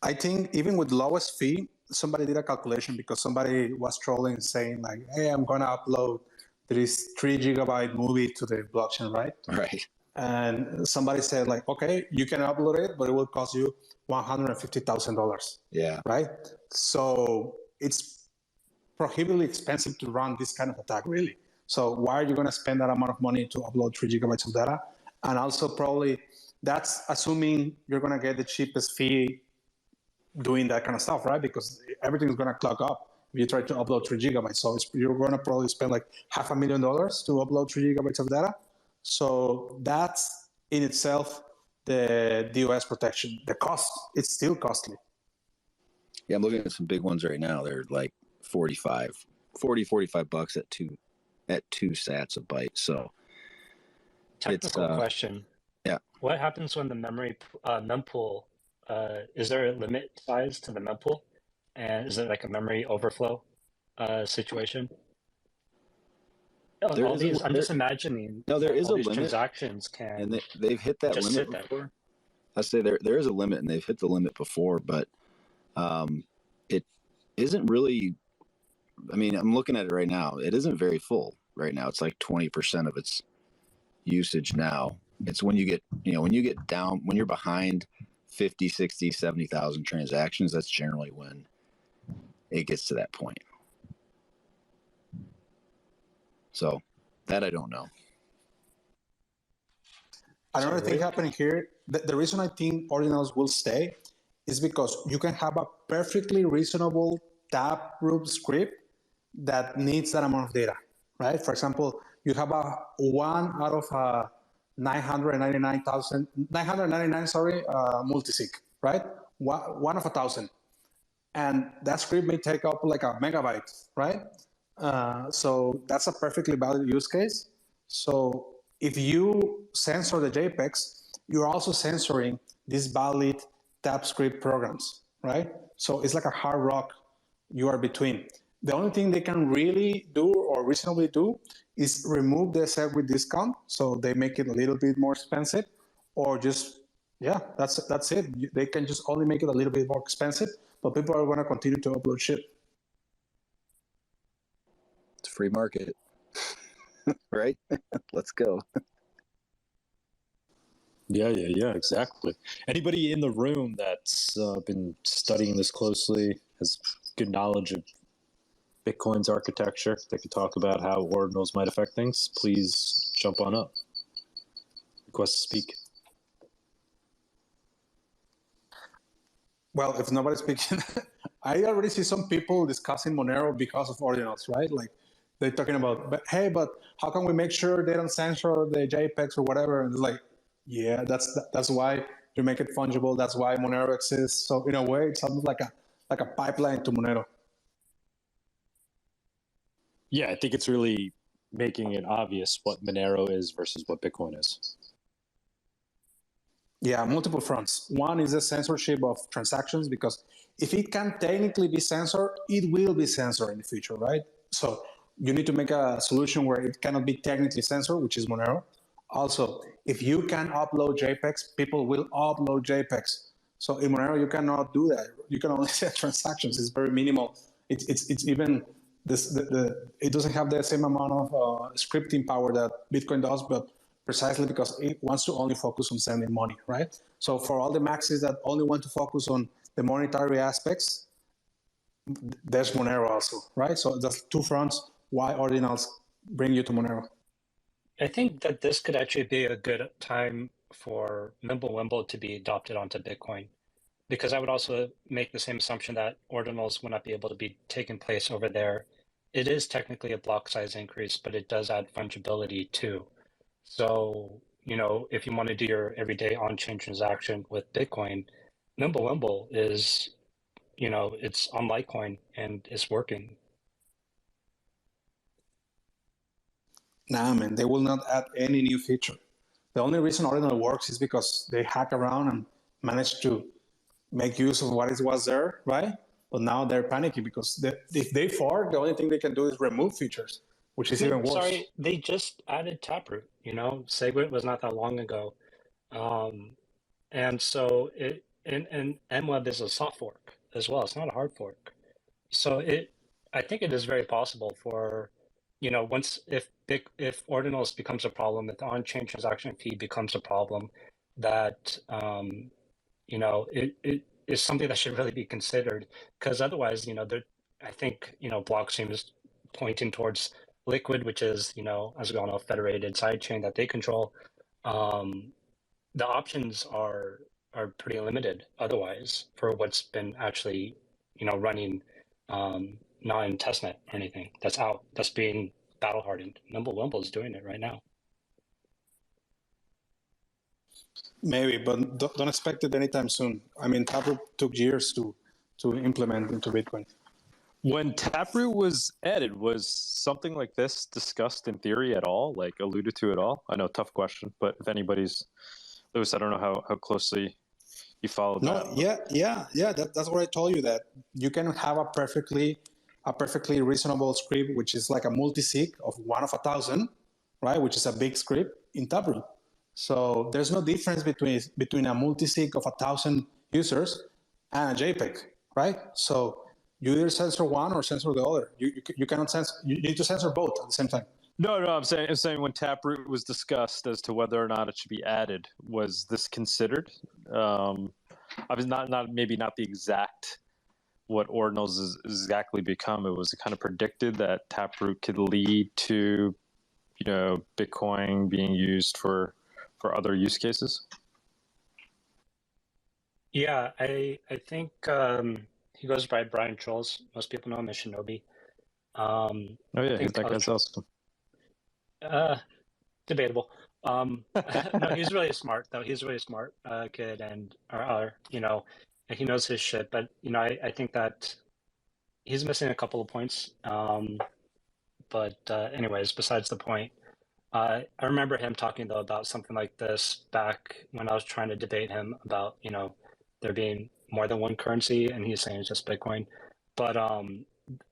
I think even with lowest fee, somebody did a calculation because somebody was trolling saying like, hey, I'm going to upload this 3 gigabyte movie to the blockchain, right? Right. And somebody said like, okay, you can upload it, but it will cost you $150,000. Yeah. Right. So it's prohibitively expensive to run this kind of attack, really. So why are you going to spend that amount of money to upload 3 gigabytes of data? And also probably that's assuming you're going to get the cheapest fee doing that kind of stuff, right? Because everything's going to clog up if you try to upload 3 gigabytes. So you're going to probably spend like $500,000 to upload 3 gigabytes of data. So that's in itself the DOS protection. The cost, it's still costly. Yeah, I'm looking at some big ones right now. They're like $45 at two sats a byte. So technical question. Yeah. What happens when the memory mempool, is there a limit size to the mempool? And is it like a memory overflow situation? I'm just imagining. No, there is a limit. Transactions can, and they've hit that limit before. I say there is a limit, and they've hit the limit before, but it isn't really. I mean, I'm looking at it right now. It isn't very full right now. It's like 20% of its usage now. It's when you get down, when you're behind 50, 60, 70,000 transactions, that's generally when it gets to that point. So that I don't know. Another thing happening here, the reason I think Ordinals will stay is because you can have a perfectly reasonable taproot script that needs that amount of data, right? For example, you have a 1 out of 999 multisig, right? 1 of 1,000. And that script may take up like a megabyte, right? So that's a perfectly valid use case. So if you censor the JPEGs, you're also censoring these valid TabScript programs, right? So it's like a hard rock you are between. The only thing they can really do or reasonably do is remove the set with discount, so they make it a little bit more expensive, or just, yeah, that's it. They can just only make it a little bit more expensive, but people are going to continue to upload shit. It's a free market, right? Let's go. Yeah, exactly. Anybody in the room that's been studying this closely, has good knowledge of Bitcoin's architecture, they could talk about how ordinals might affect things, please jump on up. Request to speak. Well, if nobody's speaking, I already see some people discussing Monero because of ordinals, right? Like they're talking about, but how can we make sure they don't censor the JPEGs or whatever? And it's like, yeah, that's why you make it fungible. That's why Monero exists. So in a way, it's something like a pipeline to Monero. Yeah, I think it's really making it obvious what Monero is versus what Bitcoin is. Yeah, multiple fronts. One is the censorship of transactions, because if it can technically be censored, it will be censored in the future, right? So you need to make a solution where it cannot be technically censored, which is Monero. Also, if you can upload JPEGs, people will upload JPEGs. So in Monero, you cannot do that. You can only set transactions. It's very minimal. It's even it doesn't have the same amount of scripting power that Bitcoin does, but precisely because it wants to only focus on sending money, right? So for all the maxis that only want to focus on the monetary aspects, there's Monero also, right? So there's two fronts why ordinals bring you to Monero. I think that this could actually be a good time for Mimblewimble to be adopted onto Bitcoin, because I would also make the same assumption that ordinals would not be able to be taken place over there. It is technically a block size increase, but it does add fungibility too. So, if you want to do your everyday on-chain transaction with Bitcoin, Mimblewimble is, it's on Litecoin and it's working. Nah, man, they will not add any new feature. The only reason Ordinal works is because they hack around and manage to make use of what was there, right? But now they're panicking because if they fork, the only thing they can do is remove features, which is even worse. Sorry, they just added Taproot, Segwit was not that long ago. And so and MWeb is a soft fork as well. It's not a hard fork. So I think it is very possible for, once if Ordinals becomes a problem, if the on-chain transaction fee becomes a problem, that it is something that should really be considered, because otherwise, I think Blockstream is pointing towards Liquid, which is as we all know, federated sidechain that they control. The options are pretty limited otherwise for what's been actually running, not in testnet or anything that's out, that's being battle hardened. Mimblewimble is doing it right now. Maybe, but don't expect it anytime soon. I mean, Taproot took years to implement into Bitcoin. When Taproot was added, was something like this discussed in theory at all, like alluded to at all? I know, tough question, but if anybody's, Lewis, I don't know how closely you followed that. Yeah. That's what I told you, that you can have a perfectly reasonable script, which is like a multi-sig of 1 of 1,000, right? Which is a big script in Taproot. So there's no difference between a multi-sig of 1,000 users and a JPEG, right? So you either censor one or censor the other. You cannot censor. You need to censor both at the same time. No, I'm saying when Taproot was discussed as to whether or not it should be added, was this considered? I was maybe not the exact what Ordinals is exactly become. It was kind of predicted that Taproot could lead to, Bitcoin being used for other use cases. Yeah, I think he goes by Brian Trolls. Most people know him as Shinobi. Oh yeah, that guy's awesome. Debatable. No, he's really smart though. He's a really smart kid, and he knows his shit. But I think that he's missing a couple of points. But anyways, besides the point, I remember him talking though about something like this back when I was trying to debate him about there being more than one currency, and he's saying it's just Bitcoin. But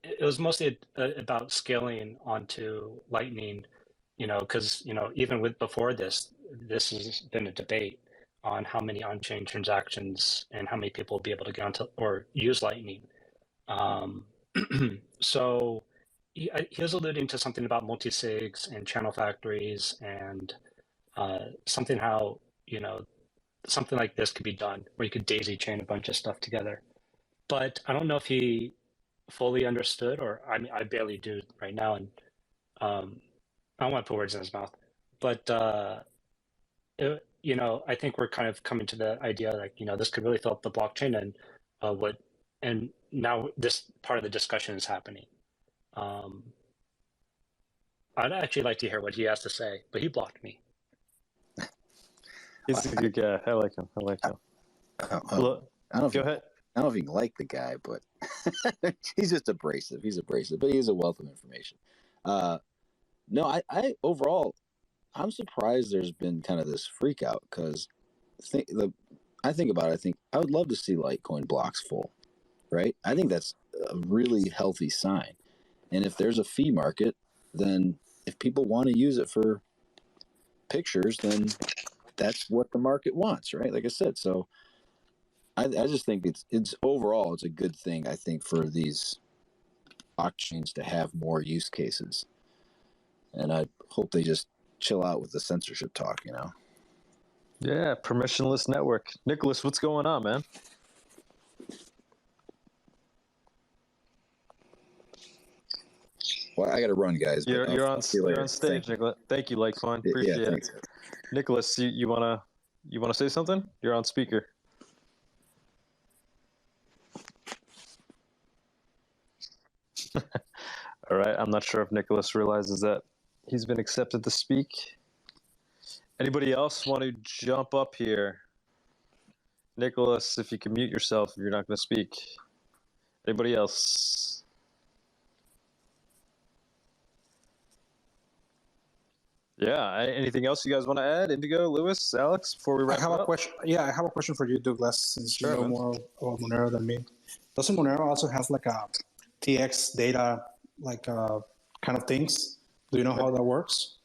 it was mostly about scaling onto Lightning. Because even before this has been a debate on how many on-chain transactions and how many people will be able to get onto or use Lightning. So he was alluding to something about multi-sigs and channel factories and something how something like this could be done where you could daisy chain a bunch of stuff together. But I don't know if he fully understood, or I barely do right now, and I don't want to put words in his mouth, but I think we're kind of coming to the idea like this could really fill up the blockchain, and now this part of the discussion is happening. I'd actually like to hear what he has to say, but he blocked me. He's a good guy. I like him. Go ahead. I don't know if you can like the guy, but he's just abrasive. He's abrasive, but he has a wealth of information. No, I overall, I'm surprised there's been kind of this freak out, because I think about it, I think I would love to see Litecoin blocks full, right? I think that's a really healthy sign. And if there's a fee market, then if people want to use it for pictures, then that's what the market wants, right? Like I said, so I just think it's overall, it's a good thing, I think, for these blockchains to have more use cases. And I hope they just chill out with the censorship talk, Yeah, permissionless network. Nicholas, what's going on, man? Well, I got to run, guys. but You're I'll on see you later. stage, Nicholas. Thank you, Litecoin. Appreciate Yeah, it. thanks. Nicholas, you wanna say something? You're on speaker. All right. I'm not sure if Nicholas realizes that he's been accepted to speak. Anybody else want to jump up here? Nicholas, if you can mute yourself, if you're not going to speak. Anybody else? Yeah. Anything else you guys want to add? Indigo, Lewis, Alex, before we wrap I have it up? a question. Yeah, I have a question for you, Douglas, since Sure, you know man. more about Monero than me. Doesn't Monero also has like a TX data, like kind of things? Do you know how that works?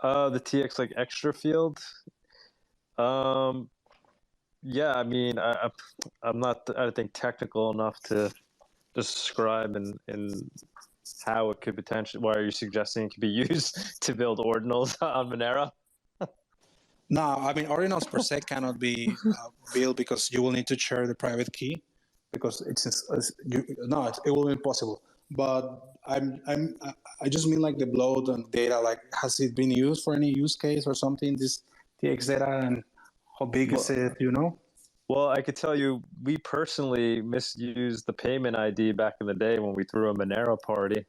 The TX like extra field. Yeah, I mean, I'm not, I think, technical enough to describe in how it could potentially. Why are you suggesting it could be used to build ordinals on Monero? No, I mean, ordinals per se cannot be built because you will need to share the private key because it will be impossible. But I just mean like the bloat and data, like has it been used for any use case or something, this TX data, and how big is it, you know? Well, I could tell you, we personally misused the payment ID back in the day when we threw a Monero party,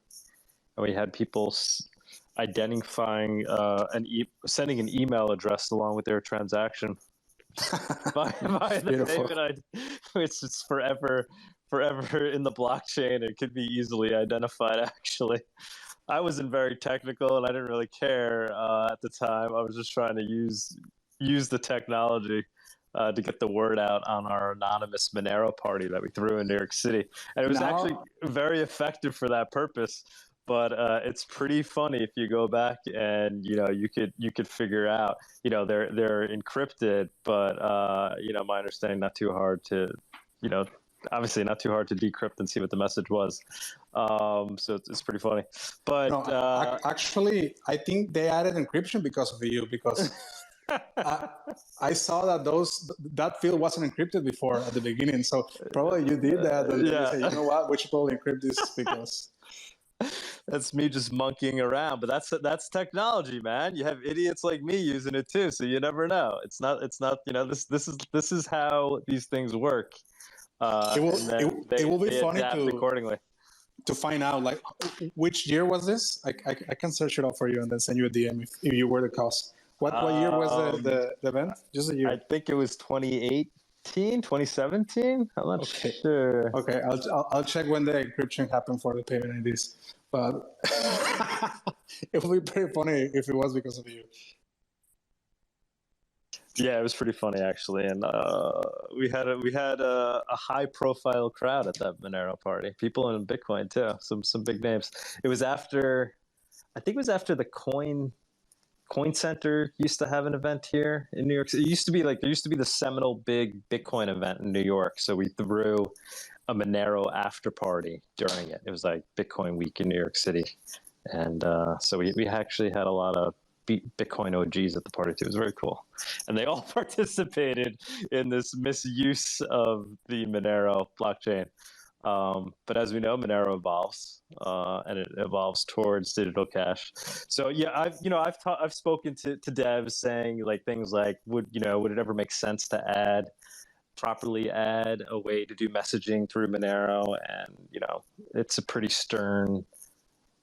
and we had people identifying sending an email address along with their transaction by the Beautiful. payment ID, which is forever in the blockchain. It could be easily identified. Actually, I wasn't very technical and I didn't really care at the time. I was just trying to use the technology to get the word out on our anonymous Monero party that we threw in New York City, and it was actually very effective for that purpose. But it's pretty funny if you go back and you could figure out they're encrypted, but my understanding not too hard to obviously not too hard to decrypt and see what the message was. So it's pretty funny. But actually, I think they added encryption because of you, because I saw that field wasn't encrypted before at the beginning. So probably you did that, and you say, you know what, we should probably encrypt this because. That's me just monkeying around, but that's technology, man. You have idiots like me using it too, so you never know. It's not this is how these things work. It will be funny to find out like which year was this. I can search it up for you and then send you a DM if you were the cause. What year was the event? Just a year. I think it was 2018, 2017. I'm not sure. Okay, I'll check when the encryption happened for the payment IDs. But it would be pretty funny if it was because of you. Yeah, it was pretty funny actually, and we had a high profile crowd at that Monero party. People in Bitcoin too, some big names. It was after, I think it was after the Coin Center used to have an event here in New York. It used to be like there used to be the seminal big Bitcoin event in New York, so we threw a Monero after party during it. It was like Bitcoin week in New York City, and so we actually had a lot of Bitcoin OGs at the party too. It was very cool, and they all participated in this misuse of the Monero blockchain. But as we know, Monero evolves, and it evolves towards digital cash. So yeah, I've spoken to devs saying like things like would it ever make sense to properly add a way to do messaging through Monero, and it's a pretty stern,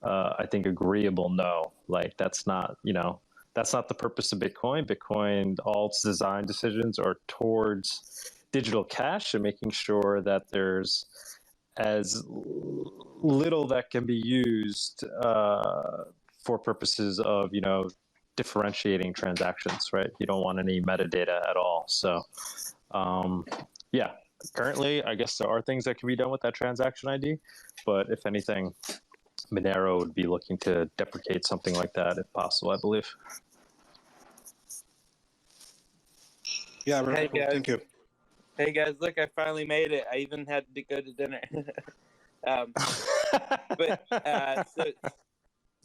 I think, agreeable no. Like that's not the purpose of Bitcoin. Bitcoin, all its design decisions are towards digital cash and making sure that there's as little that can be used for purposes of differentiating transactions, right? You don't want any metadata at all. So yeah, currently I guess there are things that can be done with that transaction ID, but if anything, Monero would be looking to deprecate something like that if possible, I believe. Yeah, very cool. Thank you. Hey guys, look, I finally made it. I even had to go to dinner.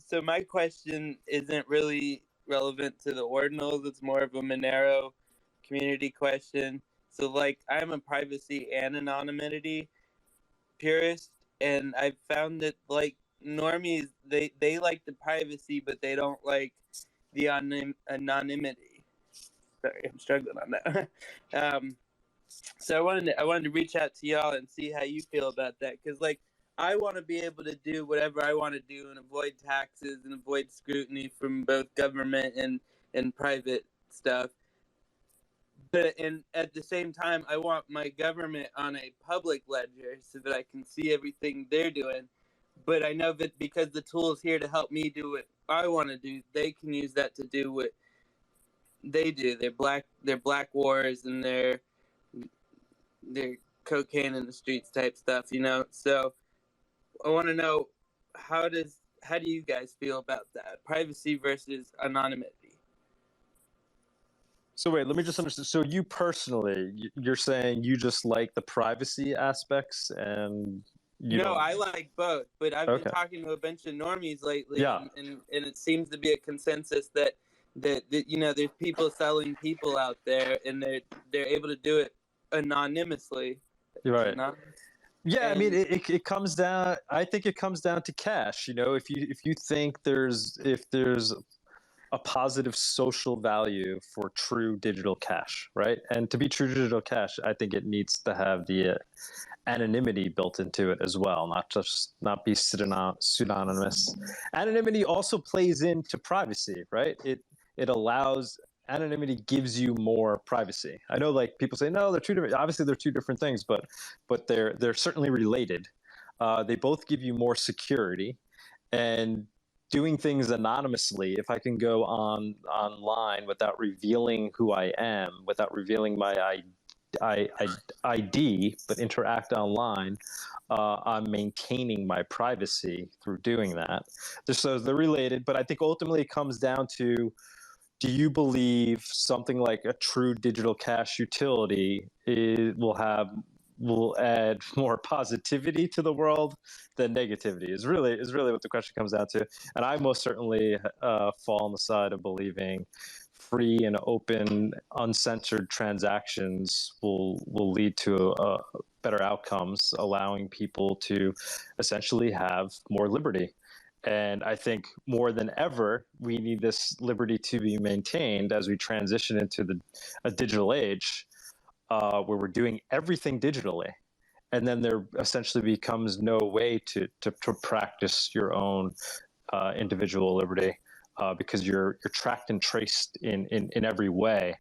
So my question isn't really relevant to the ordinals. It's more of a Monero community question. So like, I'm a privacy and anonymity purist, and I've found that like normies, they like the privacy, but they don't like the anonymity. Sorry, I'm struggling on that. So I wanted to reach out to y'all and see how you feel about that, because like I want to be able to do whatever I want to do and avoid taxes and avoid scrutiny from both government and private stuff. But and at the same time, I want my government on a public ledger so that I can see everything they're doing. But I know that because the tool is here to help me do what I want to do, they can use that to do what they do. Their black wars and their cocaine in the streets type stuff, you know. So I want to know how do you guys feel about that, privacy versus anonymity? So wait, let me just understand. So you personally, you're saying you just like the privacy aspects, and I like both, but I've been talking to a bunch of normies lately, and it seems to be a consensus that you know, there's people selling people out there, and they're able to do it anonymously. Right. Yeah, I mean, it comes down. I think it comes down to cash. You know, if you think there's a positive social value for true digital cash, right? And to be true digital cash, I think it needs to have the anonymity built into it as well, not be pseudonymous. Anonymity also plays into privacy, right? It allows, anonymity gives you more privacy. I know, like, people say, no, they're two different. Obviously, they're two different things, but they're certainly related. They both give you more security, and doing things anonymously, if I can go online without revealing who I am, without revealing my ID, but interact online, I'm maintaining my privacy through doing that. So they're related, but I think ultimately it comes down to, do you believe something like a true digital cash utility will add more positivity to the world than negativity? Is really what the question comes down to. And I most certainly fall on the side of believing free and open, uncensored transactions will lead to better outcomes, allowing people to essentially have more liberty. And I think more than ever, we need this liberty to be maintained as we transition into a digital age, where we're doing everything digitally. And then there essentially becomes no way to practice your own individual liberty, because you're tracked and traced in every way.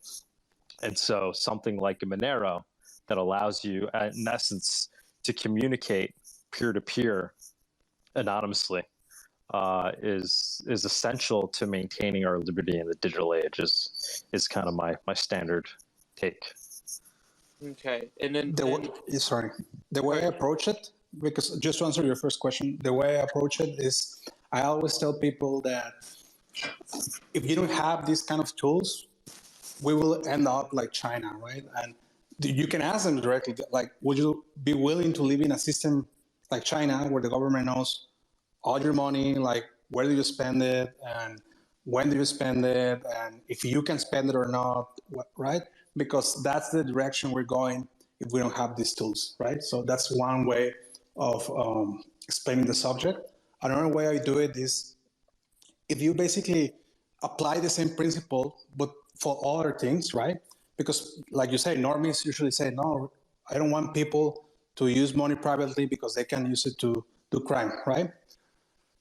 And so something like a Monero that allows you, in essence, to communicate peer-to-peer anonymously is essential to maintaining our liberty in the digital age, is kind of my standard take. Okay, and then the way I approach it, because just to answer your first question, the way I approach it is, I always tell people that if you don't have these kind of tools, we will end up like China, right? And you can ask them directly, like, would you be willing to live in a system like China, where the government knows all your money, like where do you spend it and when do you spend it, and if you can spend it or not, right? Because that's the direction we're going if we don't have these tools, right? So that's one way of explaining the subject. Another way I do it is, if you basically apply the same principle, but for other things, right? Because like you say, normies usually say, no, I don't want people to use money privately because they can use it to do crime, right?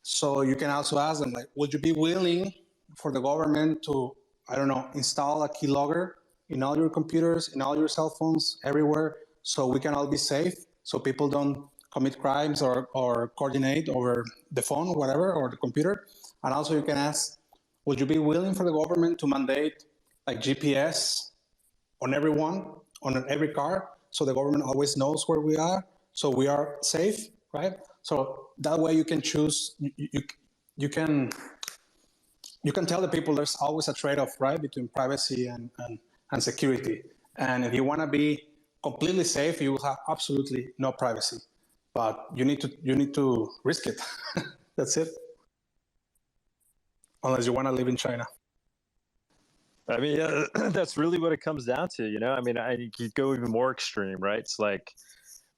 So you can also ask them, like, would you be willing for the government to, I don't know, install a keylogger in all your computers, in all your cell phones, everywhere, so we can all be safe, so people don't commit crimes or coordinate over the phone or whatever, or the computer? And also you can ask, would you be willing for the government to mandate like GPS on everyone, on every car, so the government always knows where we are, so we are safe, right? So that way you can choose, you can tell the people there's always a trade-off, right, between privacy and security. And if you want to be completely safe, you will have absolutely no privacy. But you need to risk it. That's it. Unless you want to live in China. I mean, that's really what it comes down to, you know? I mean, you could go even more extreme, right? It's like,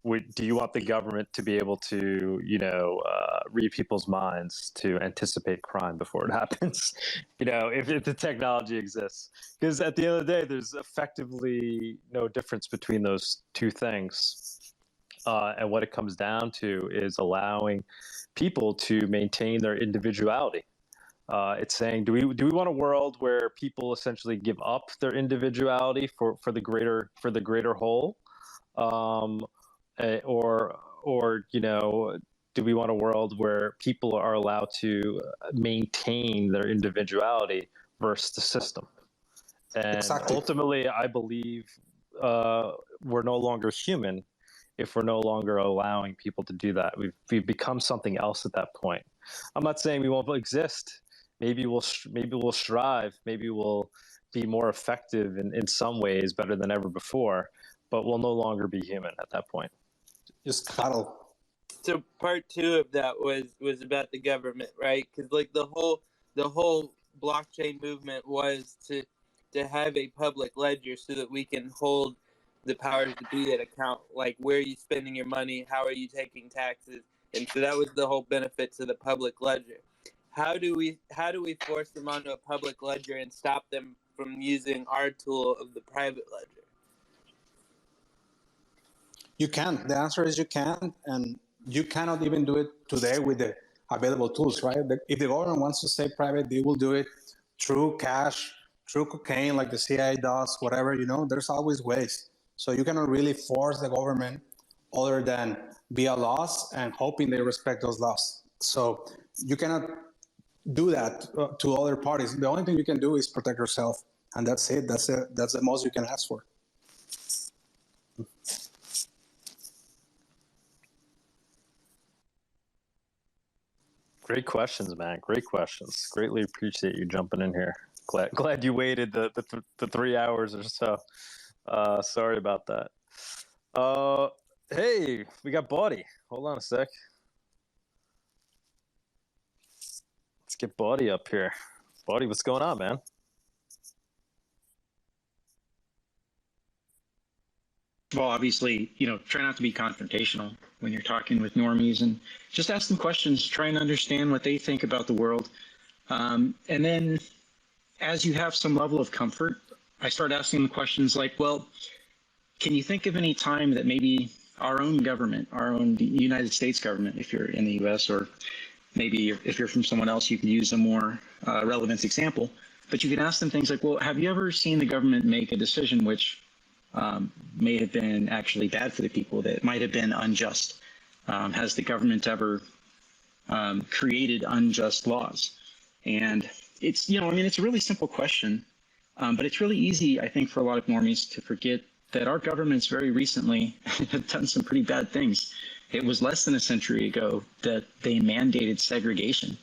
do you want the government to be able to, read people's minds to anticipate crime before it happens? If the technology exists, because at the end of the day, there's effectively no difference between those two things. And what it comes down to is allowing people to maintain their individuality. It's saying, do we want a world where people essentially give up their individuality for the greater whole, or do we want a world where people are allowed to maintain their individuality versus the system? And Exactly. ultimately, I believe we're no longer human if we're no longer allowing people to do that. We've become something else at that point. I'm not saying we won't exist. Maybe we'll strive. Maybe we'll be more effective in some ways, better than ever before. But we'll no longer be human at that point. Just cuddle. So part 2 of that was about the government, right? Because like the whole blockchain movement was to have a public ledger so that we can hold the powers to be at account. Like, where are you spending your money? How are you taking taxes? And so that was the whole benefit to the public ledger. How do we force them onto a public ledger and stop them from using our tool of the private ledger? You can. The answer is you can, and you cannot even do it today with the available tools, right? If the government wants to stay private, they will do it through cash, through cocaine, like the CIA does, whatever, there's always ways. So you cannot really force the government other than via laws and hoping they respect those laws. So you cannot do that to other parties. The only thing you can do is protect yourself, and that's it. That's the most you can ask for. Great questions, man. Great questions. Greatly appreciate you jumping in here. Glad you waited the 3 hours or so. Sorry about that. Hey, we got Bawdy. Hold on a sec. Let's get Bawdy up here. Bawdy, what's going on, man? Well, obviously, try not to be confrontational when you're talking with normies, and just ask them questions, try and understand what they think about the world. And then as you have some level of comfort, I start asking them questions like, well, can you think of any time that maybe our own government, the United States government, if you're in the US, or maybe if you're from someone else, you can use a more relevant example, but you can ask them things like, well, have you ever seen the government make a decision which may have been actually bad for the people, that might have been unjust? Has the government ever created unjust laws? And it's, it's a really simple question, but it's really easy, I think, for a lot of normies to forget that our governments very recently have done some pretty bad things. It was less than a century ago that they mandated segregation.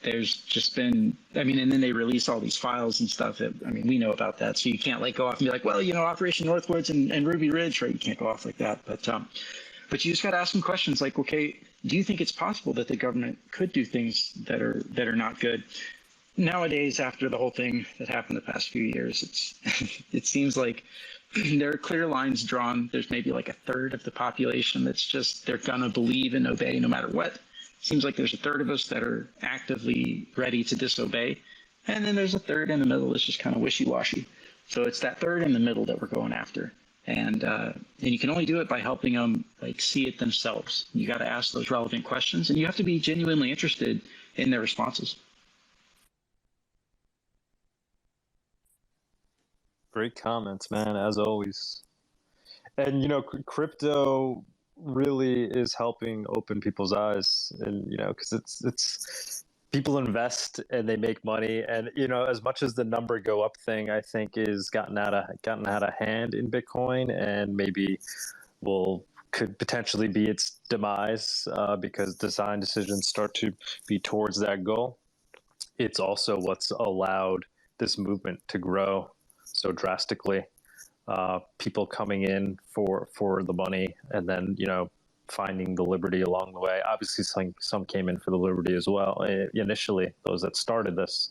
There's just been, and then they release all these files and stuff. We know about that. So you can't go off and be like, well, Operation Northwoods and Ruby Ridge, right? You can't go off like that. But you just got to ask some questions like, okay, do you think it's possible that the government could do things that are not good? Nowadays, after the whole thing that happened the past few years, it seems like there are clear lines drawn. There's maybe like a third of the population that's just, they're going to believe and obey no matter what. Seems like there's a third of us that are actively ready to disobey. And then there's a third in the middle that's just kind of wishy-washy. So it's that third in the middle that we're going after. And you can only do it by helping them see it themselves. You got to ask those relevant questions, and you have to be genuinely interested in their responses. Great comments, man, as always. And, crypto really is helping open people's eyes, and, because it's people invest and they make money. And, as much as the number go up thing, I think is gotten out of hand in Bitcoin, and maybe could potentially be its demise because design decisions start to be towards that goal. It's also what's allowed this movement to grow so drastically. People coming in for the money, and then finding the liberty along the way. Obviously, some came in for the liberty as well initially, those that started this.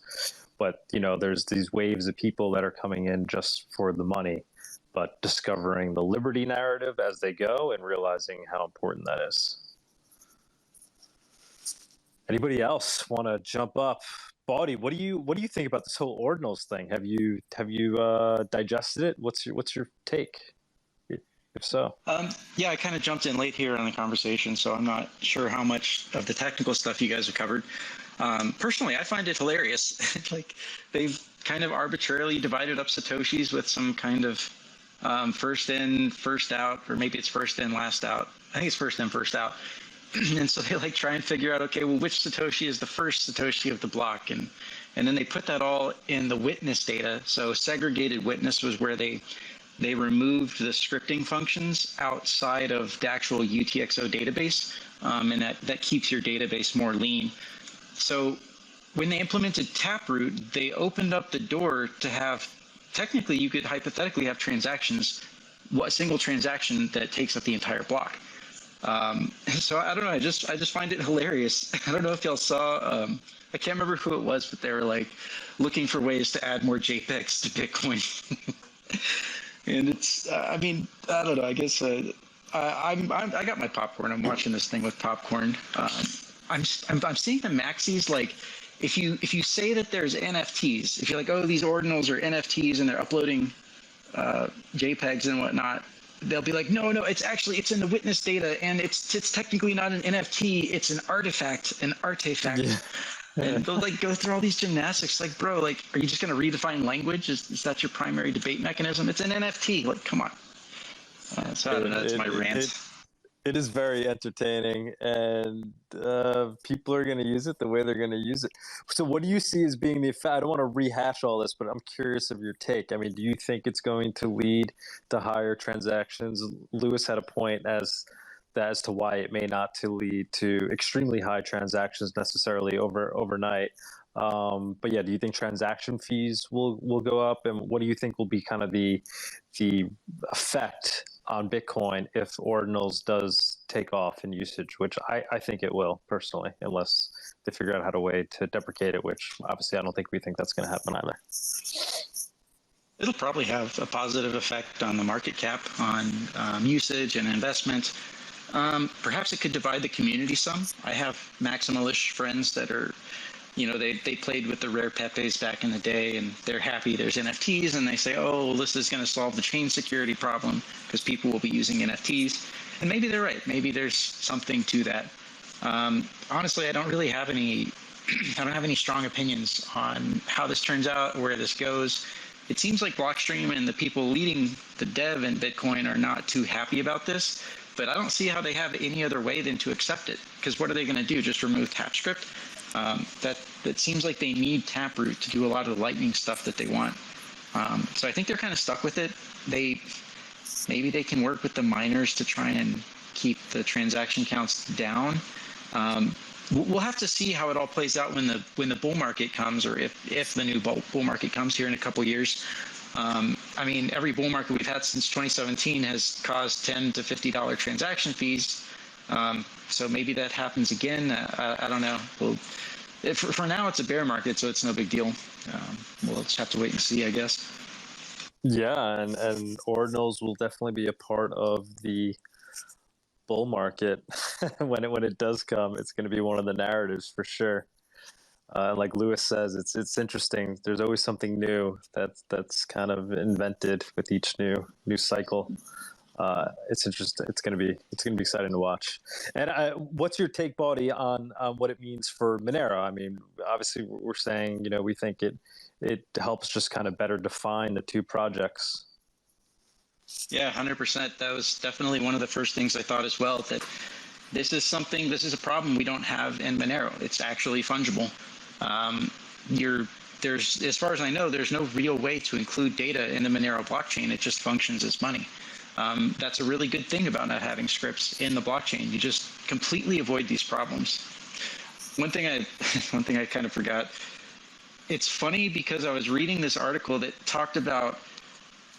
But there's these waves of people that are coming in just for the money, but discovering the liberty narrative as they go and realizing how important that is. Anybody else want to jump up? Bawdy, what do you think about this whole ordinals thing? Have you digested it? What's your take? If so, yeah, I kind of jumped in late here in the conversation, so I'm not sure how much of the technical stuff you guys have covered. Personally, I find it hilarious. Like, they've kind of arbitrarily divided up Satoshis with some kind of first in, first out, or maybe it's first in, last out. I think it's first in, first out. And so they like try and figure out, okay, well, which Satoshi is the first Satoshi of the block, and then they put that all in the witness data. So segregated witness was where they removed the scripting functions outside of the actual UTXO database, and that keeps your database more lean. So when they implemented Taproot, they opened up the door to have, technically you could hypothetically have transactions, a single transaction that takes up the entire block. So I don't know, I just find it hilarious. I don't know if y'all saw, I can't remember who it was, but they were like looking for ways to add more JPEGs to Bitcoin. And it's, I mean, I don't know, I guess I got my popcorn. I'm watching this thing with popcorn. I'm seeing the maxis, like, if you say that there's NFTs, if you're like, oh, these ordinals are NFTs and they're uploading JPEGs and whatnot, they'll be like, no, it's in the witness data, and it's technically not an NFT, it's an artifact. Yeah. And they'll like go through all these gymnastics. Like, bro, like, are you just going to redefine language? Is that your primary debate mechanism? It's an NFT. Like, come on. So I don't know. That's my rant. It is very entertaining, and people are going to use it the way they're going to use it. So what do you see as being the effect? I don't want to rehash all this, but I'm curious of your take. I mean, do you think it's going to lead to higher transactions? Lewis had a point as to why it may not to lead to extremely high transactions necessarily overnight. But yeah, do you think transaction fees will go up, and what do you think will be kind of the effect on Bitcoin if Ordinals does take off in usage, which I think it will personally, unless they figure out how to way to deprecate it, which obviously I don't think we think that's going to happen either. It'll probably have a positive effect on the market cap, on usage and investment. Perhaps it could divide the community some. I have maximalish friends that are, they played with the rare Pepes back in the day, and they're happy there's NFTs, and they say, oh, well, this is going to solve the chain security problem because people will be using NFTs. And maybe they're right. Maybe there's something to that. Honestly, I don't really have any strong opinions on how this turns out, where this goes. It seems like Blockstream and the people leading the dev in Bitcoin are not too happy about this, but I don't see how they have any other way than to accept it, because what are they going to do? Just remove TapScript? That seems like they need Taproot to do a lot of the Lightning stuff that they want. So I think they're kind of stuck with it. Maybe they can work with the miners to try and keep the transaction counts down. We'll have to see how it all plays out when the bull market comes, or if the new bull market comes here in a couple years. I mean, every bull market we've had since 2017 has caused $10 to $50 transaction fees. So maybe that happens again. I don't know. Well, for now, it's a bear market, so it's no big deal. We'll just have to wait and see, I guess. Yeah, and Ordinals will definitely be a part of the bull market when it does come. It's going to be one of the narratives for sure. Like Lewis says, it's interesting. There's always something new that's kind of invented with each new cycle. It's interesting. It's gonna be exciting to watch. And what's your take, Bawdy, on what it means for Monero? I mean, obviously we're saying we think it helps just kind of better define the two projects. Yeah, 100%. That was definitely one of the first things I thought as well. That this is a problem we don't have in Monero. It's actually fungible. There's, as far as I know, there's no real way to include data in the Monero blockchain. It just functions as money. That's a really good thing about not having scripts in the blockchain. You just completely avoid these problems. One thing I kind of forgot. It's funny because I was reading this article that talked about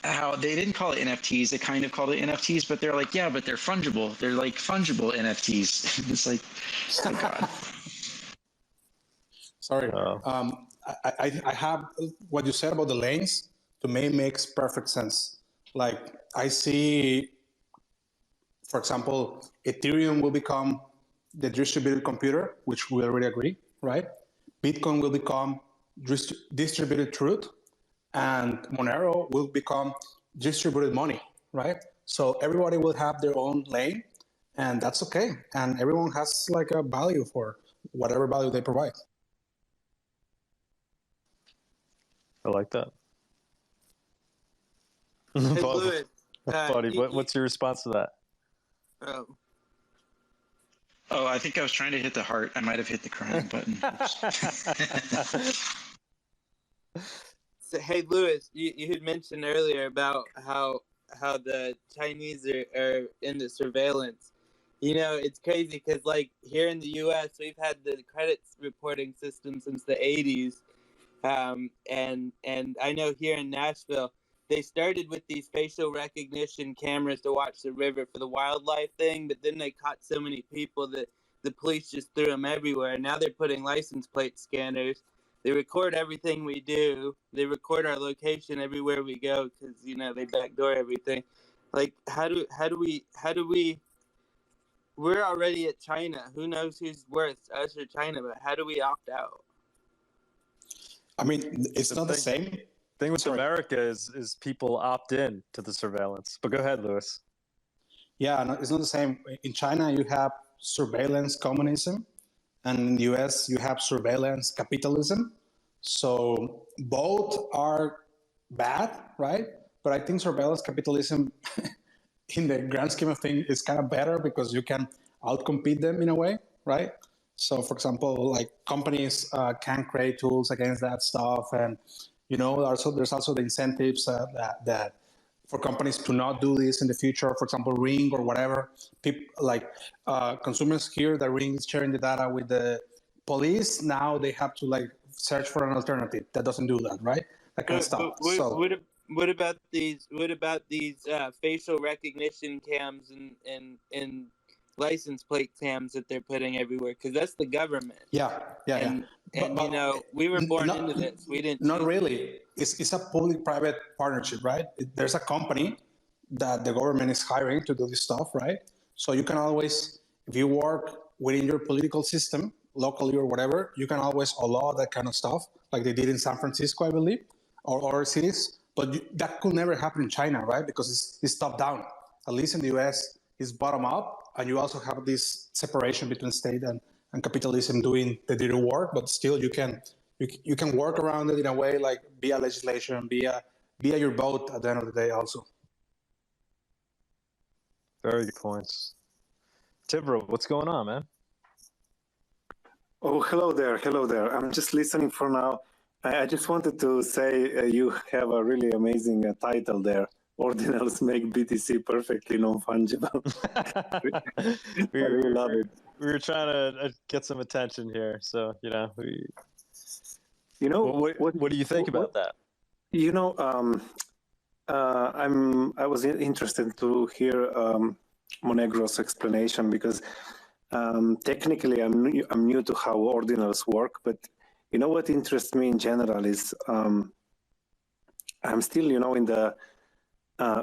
how they didn't call it NFTs. They kind of called it NFTs, but they're like, yeah, but they're fungible. They're like fungible NFTs. It's like, oh God. Sorry. I have what you said about the lanes. To me, makes perfect sense. Like I see, for example, Ethereum will become the distributed computer, which we already agree, right? Bitcoin will become distributed truth, and Monero will become distributed money, right? So everybody will have their own lane, and that's okay. And everyone has like a value for whatever value they provide. I like that. Hey, Louis, Bawdy, what's your response to that? Oh, I think I was trying to hit the heart. I might have hit the crying button. So, hey, Louis, you had mentioned earlier about how the Chinese are into surveillance. You know, it's crazy because, like, here in the U.S., we've had the credit reporting system since the 80s. And I know here in Nashville, they started with these facial recognition cameras to watch the river for the wildlife thing, but then they caught so many people that the police just threw them everywhere. Now they're putting license plate scanners. They record everything we do. They record our location everywhere we go because, you know, they backdoor everything. Like, how do we? We're already at China. Who knows who's worse, us or China? But how do we opt out? I mean, it's not the same. Thing with America is people opt in to the surveillance. But go ahead, Louis. Yeah, no, it's not the same. In China, you have surveillance communism, and in the US, you have surveillance capitalism. So both are bad, right? But I think surveillance capitalism, in the grand scheme of things, is kind of better because you can outcompete them in a way, right? So, for example, like companies can create tools against that stuff, and you know, there's also the incentives that for companies to not do this in the future. For example, Ring or whatever. People like consumers hear that Ring is sharing the data with the police. Now they have to like search for an alternative that doesn't do that, right? That kind of stuff. What about these facial recognition cams and license plate cams that they're putting everywhere? Because that's the government. Yeah. And but, you know, we were born into this. We didn't. Not really. It's a public-private partnership, right? There's a company that the government is hiring to do this stuff, right? So you can always, if you work within your political system, locally or whatever, you can always allow that kind of stuff, like they did in San Francisco, I believe, or other cities. But that could never happen in China, right? Because it's top-down. At least in the US, it's bottom-up, and you also have this separation between state and capitalism doing the dirty work, but still you can work around it in a way, like via legislation, via your vote at the end of the day also. Very good points. Tibro, what's going on, man? Oh, hello there. I'm just listening for now. I just wanted to say you have a really amazing title there. Ordinals make BTC perfectly non-fungible. We really love it. We were trying to get some attention here, so you know. What do you think about that? You know, I was interested to hear Monegro's explanation because technically I'm new to how ordinals work, but you know what interests me in general is I'm still, you know, in the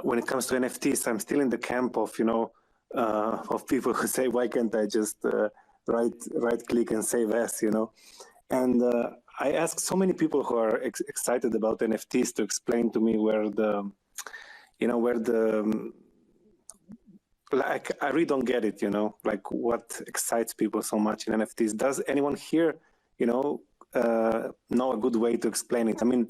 when it comes to NFTs, I'm still in the camp of, you know, of people who say, why can't I just right click and save as, you know? And I ask so many people who are excited about NFTs to explain to me like, I really don't get it, you know, like what excites people so much in NFTs. Does anyone here, you know a good way to explain it? I mean,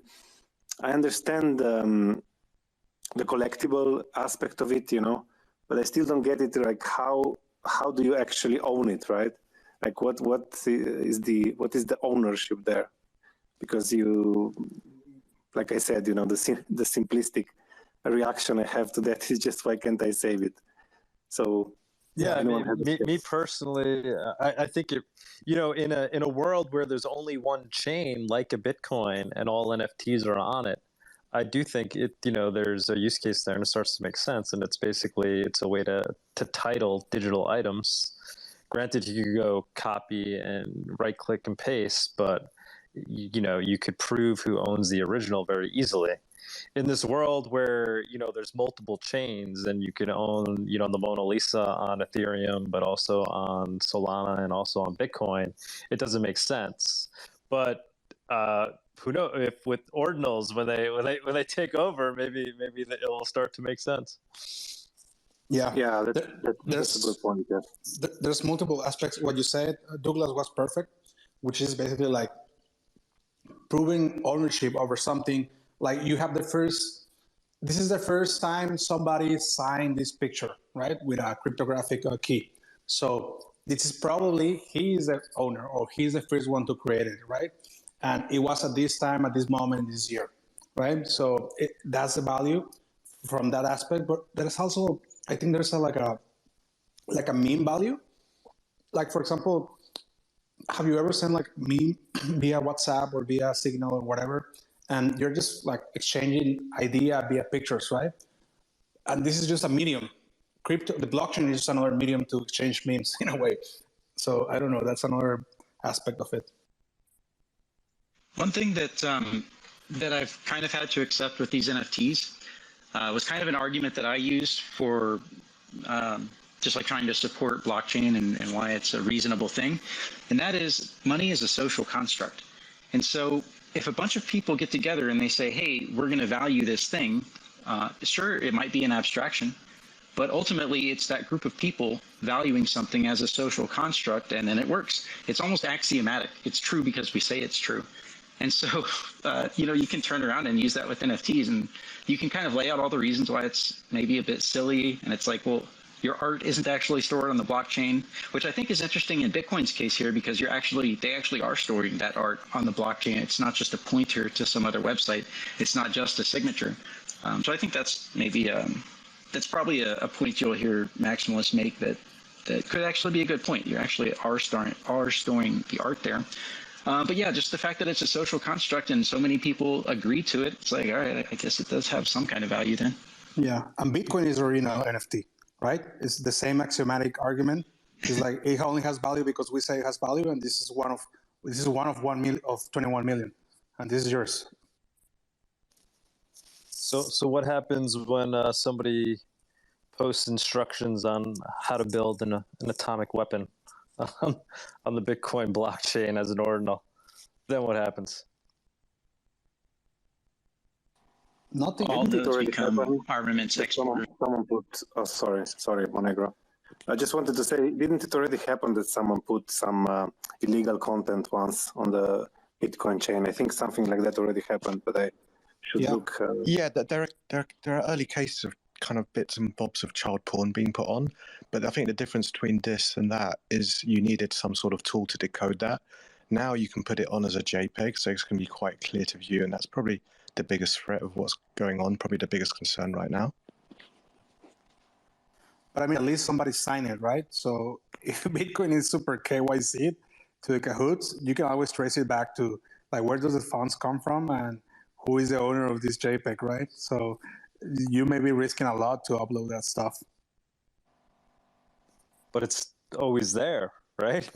I understand the collectible aspect of it, you know, but I still don't get it. Like, how do you actually own it, right? Like, what is the ownership there? Because you, like I said, you know, the simplistic reaction I have to that is just, why can't I save it? So yeah, I mean, me personally, I think it, you know, in a world where there's only one chain like a Bitcoin and all NFTs are on it, I do think it, you know, there's a use case there and it starts to make sense. And it's a way to title digital items. Granted, you could go copy and right click and paste, but you could prove who owns the original very easily. In this world where there's multiple chains and you can own the Mona Lisa on Ethereum, but also on Solana and also on Bitcoin, it doesn't make sense. But who knows if with Ordinals when they take over, maybe it will start to make sense. Yeah, that's a good point. Yeah. There's multiple aspects. What you said, Douglas, was perfect, which is basically like proving ownership over something. Like you have this is the first time somebody signed this picture, right, with a cryptographic key. So this is probably he is the owner, or he's the first one to create it, right? And it was at this time, at this moment, this year, right? So that's the value from that aspect. But there's also, I think there's like a meme value. Like, for example, have you ever sent like meme via WhatsApp or via Signal or whatever, and you're just like exchanging idea via pictures, right? And this is just a medium. The blockchain is just another medium to exchange memes in a way. So I don't know, that's another aspect of it. One thing that I've kind of had to accept with these NFTs was kind of an argument that I used for just like trying to support blockchain and why it's a reasonable thing. And that is, money is a social construct. And so if a bunch of people get together and they say, hey, we're going to value this thing, sure, it might be an abstraction, but ultimately it's that group of people valuing something as a social construct, and then it works. It's almost axiomatic. It's true because we say it's true. And so, you can turn around and use that with NFTs, and you can kind of lay out all the reasons why it's maybe a bit silly. And it's like, well, your art isn't actually stored on the blockchain, which I think is interesting in Bitcoin's case here, because they actually are storing that art on the blockchain. It's not just a pointer to some other website. It's not just a signature. So I think that's maybe that's probably a point you'll hear maximalists make that could actually be a good point. You actually are storing the art there. But yeah, just the fact that it's a social construct and so many people agree to it, it's like, all right, I guess it does have some kind of value then. Yeah, and Bitcoin is already an NFT, right? It's the same axiomatic argument. It's like it only has value because we say it has value, and this is one of 21 million, and this is yours. So what happens when somebody posts instructions on how to build an atomic weapon on the Bitcoin blockchain as an ordinal? Then what happens? Nothing. All those become armaments exporters. Someone put, sorry, Monegro. I just wanted to say, didn't it already happen that someone put some illegal content once on the Bitcoin chain? I think something like that already happened, but I should look. Yeah, there are early cases of kind of bits and bobs of child porn being put on, but I think the difference between this and that is you needed some sort of tool to decode that. Now you can put it on as a JPEG, so it's going to be quite clear to view, and that's probably the biggest threat of what's going on, probably the biggest concern right now. But I mean, at least somebody signed it, right? So if Bitcoin is super KYC to the cahoots, you can always trace it back to like where does the funds come from and who is the owner of this JPEG, right? So you may be risking a lot to upload that stuff. But it's always there, right?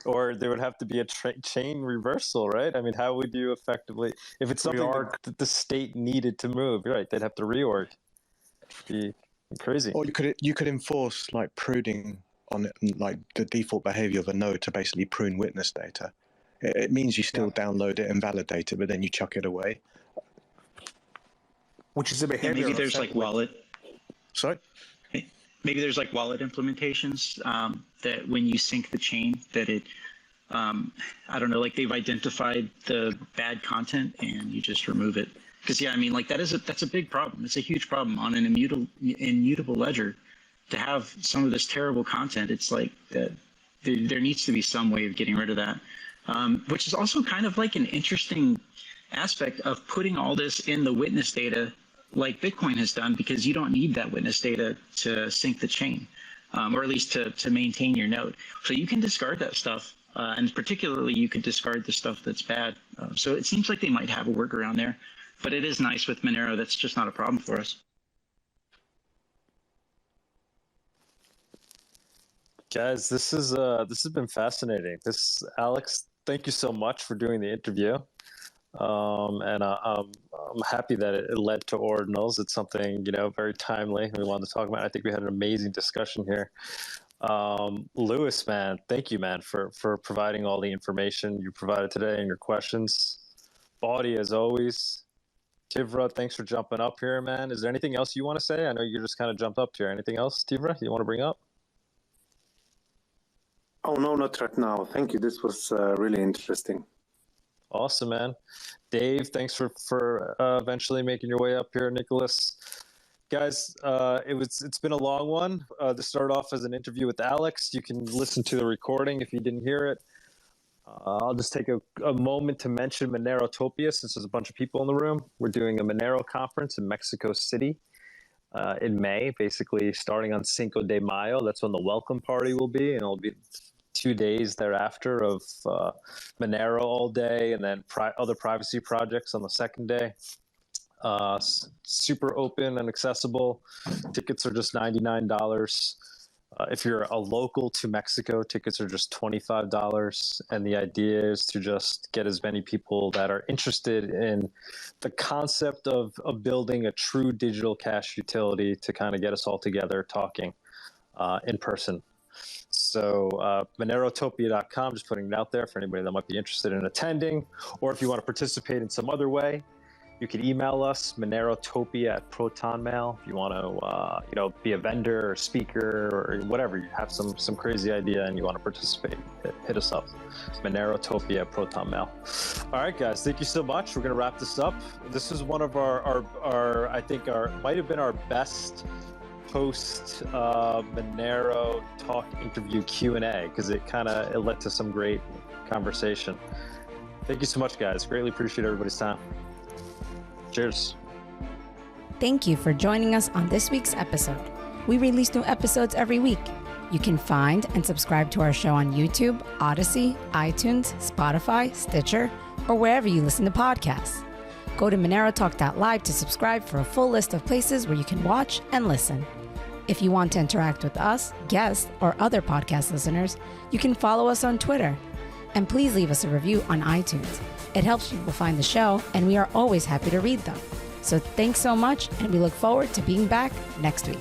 Or there would have to be a chain reversal, right? I mean, how would you effectively, if it's something that the state needed to move, right? They'd have to reorg. It'd be crazy. Or you could enforce like pruning on it, like the default behavior of a node to basically prune witness data. It means you still download it and validate it, but then you chuck it away. Which is a behavior. Maybe there's like wallet. Sorry? Maybe there's like wallet implementations that when you sync the chain, that it, I don't know, like they've identified the bad content and you just remove it. Because yeah, I mean, like that's a big problem. It's a huge problem on an immutable ledger to have some of this terrible content. It's like there needs to be some way of getting rid of that, which is also kind of like an interesting aspect of putting all this in the witness data like Bitcoin has done, because you don't need that witness data to sync the chain, or at least to maintain your node. So you can discard that stuff, and particularly you could discard the stuff that's bad. So it seems like they might have a workaround there, but it is nice with Monero. That's just not a problem for us. Guys, this has been fascinating. Alex, thank you so much for doing the interview. And I'm happy that it led to Ordinals. It's something, very timely we wanted to talk about. I think we had an amazing discussion here. Lewis, man, thank you, man, for providing all the information you provided today and your questions. Bawdy, as always. Tivra, thanks for jumping up here, man. Is there anything else you want to say? I know you just kind of jumped up here. Anything else, Tivra, you want to bring up? Oh, no, not right now. Thank you. This was really interesting. Awesome, man. Dave, thanks for eventually making your way up here. Nicholas, guys, it's been a long one. To start off as an interview with Alex, you can listen to the recording if you didn't hear it. I'll just take a moment to mention Monerotopia, since there's a bunch of people in the room. We're doing a Monero conference in Mexico City in May, basically starting on Cinco de Mayo. That's when the welcome party will be, and it'll be 2 days thereafter of Monero all day, and then other privacy projects on the second day. Super open and accessible. Tickets are just $99. If you're a local to Mexico, tickets are just $25. And the idea is to just get as many people that are interested in the concept of building a true digital cash utility to kind of get us all together talking in person. So Monerotopia.com, just putting it out there for anybody that might be interested in attending, or if you want to participate in some other way, you can email us, Monerotopia@ProtonMail. If you want to, be a vendor or speaker or whatever, you have some crazy idea and you want to participate, hit us up, Monerotopia@ProtonMail. All right, guys, thank you so much. We're going to wrap this up. This is one of our I think might have been our best post Monero Talk interview Q&A, because it led to some great conversation. Thank you so much, guys. Greatly appreciate everybody's time. Cheers. Thank you for joining us on this week's episode. We release new episodes every week. You can find and subscribe to our show on YouTube, Odyssey, iTunes, Spotify, Stitcher, or wherever you listen to podcasts. Go to monerotalk.live to subscribe for a full list of places where you can watch and listen. If you want to interact with us, guests, or other podcast listeners, you can follow us on Twitter. And please leave us a review on iTunes. It helps people find the show, and we are always happy to read them. So thanks so much, and we look forward to being back next week.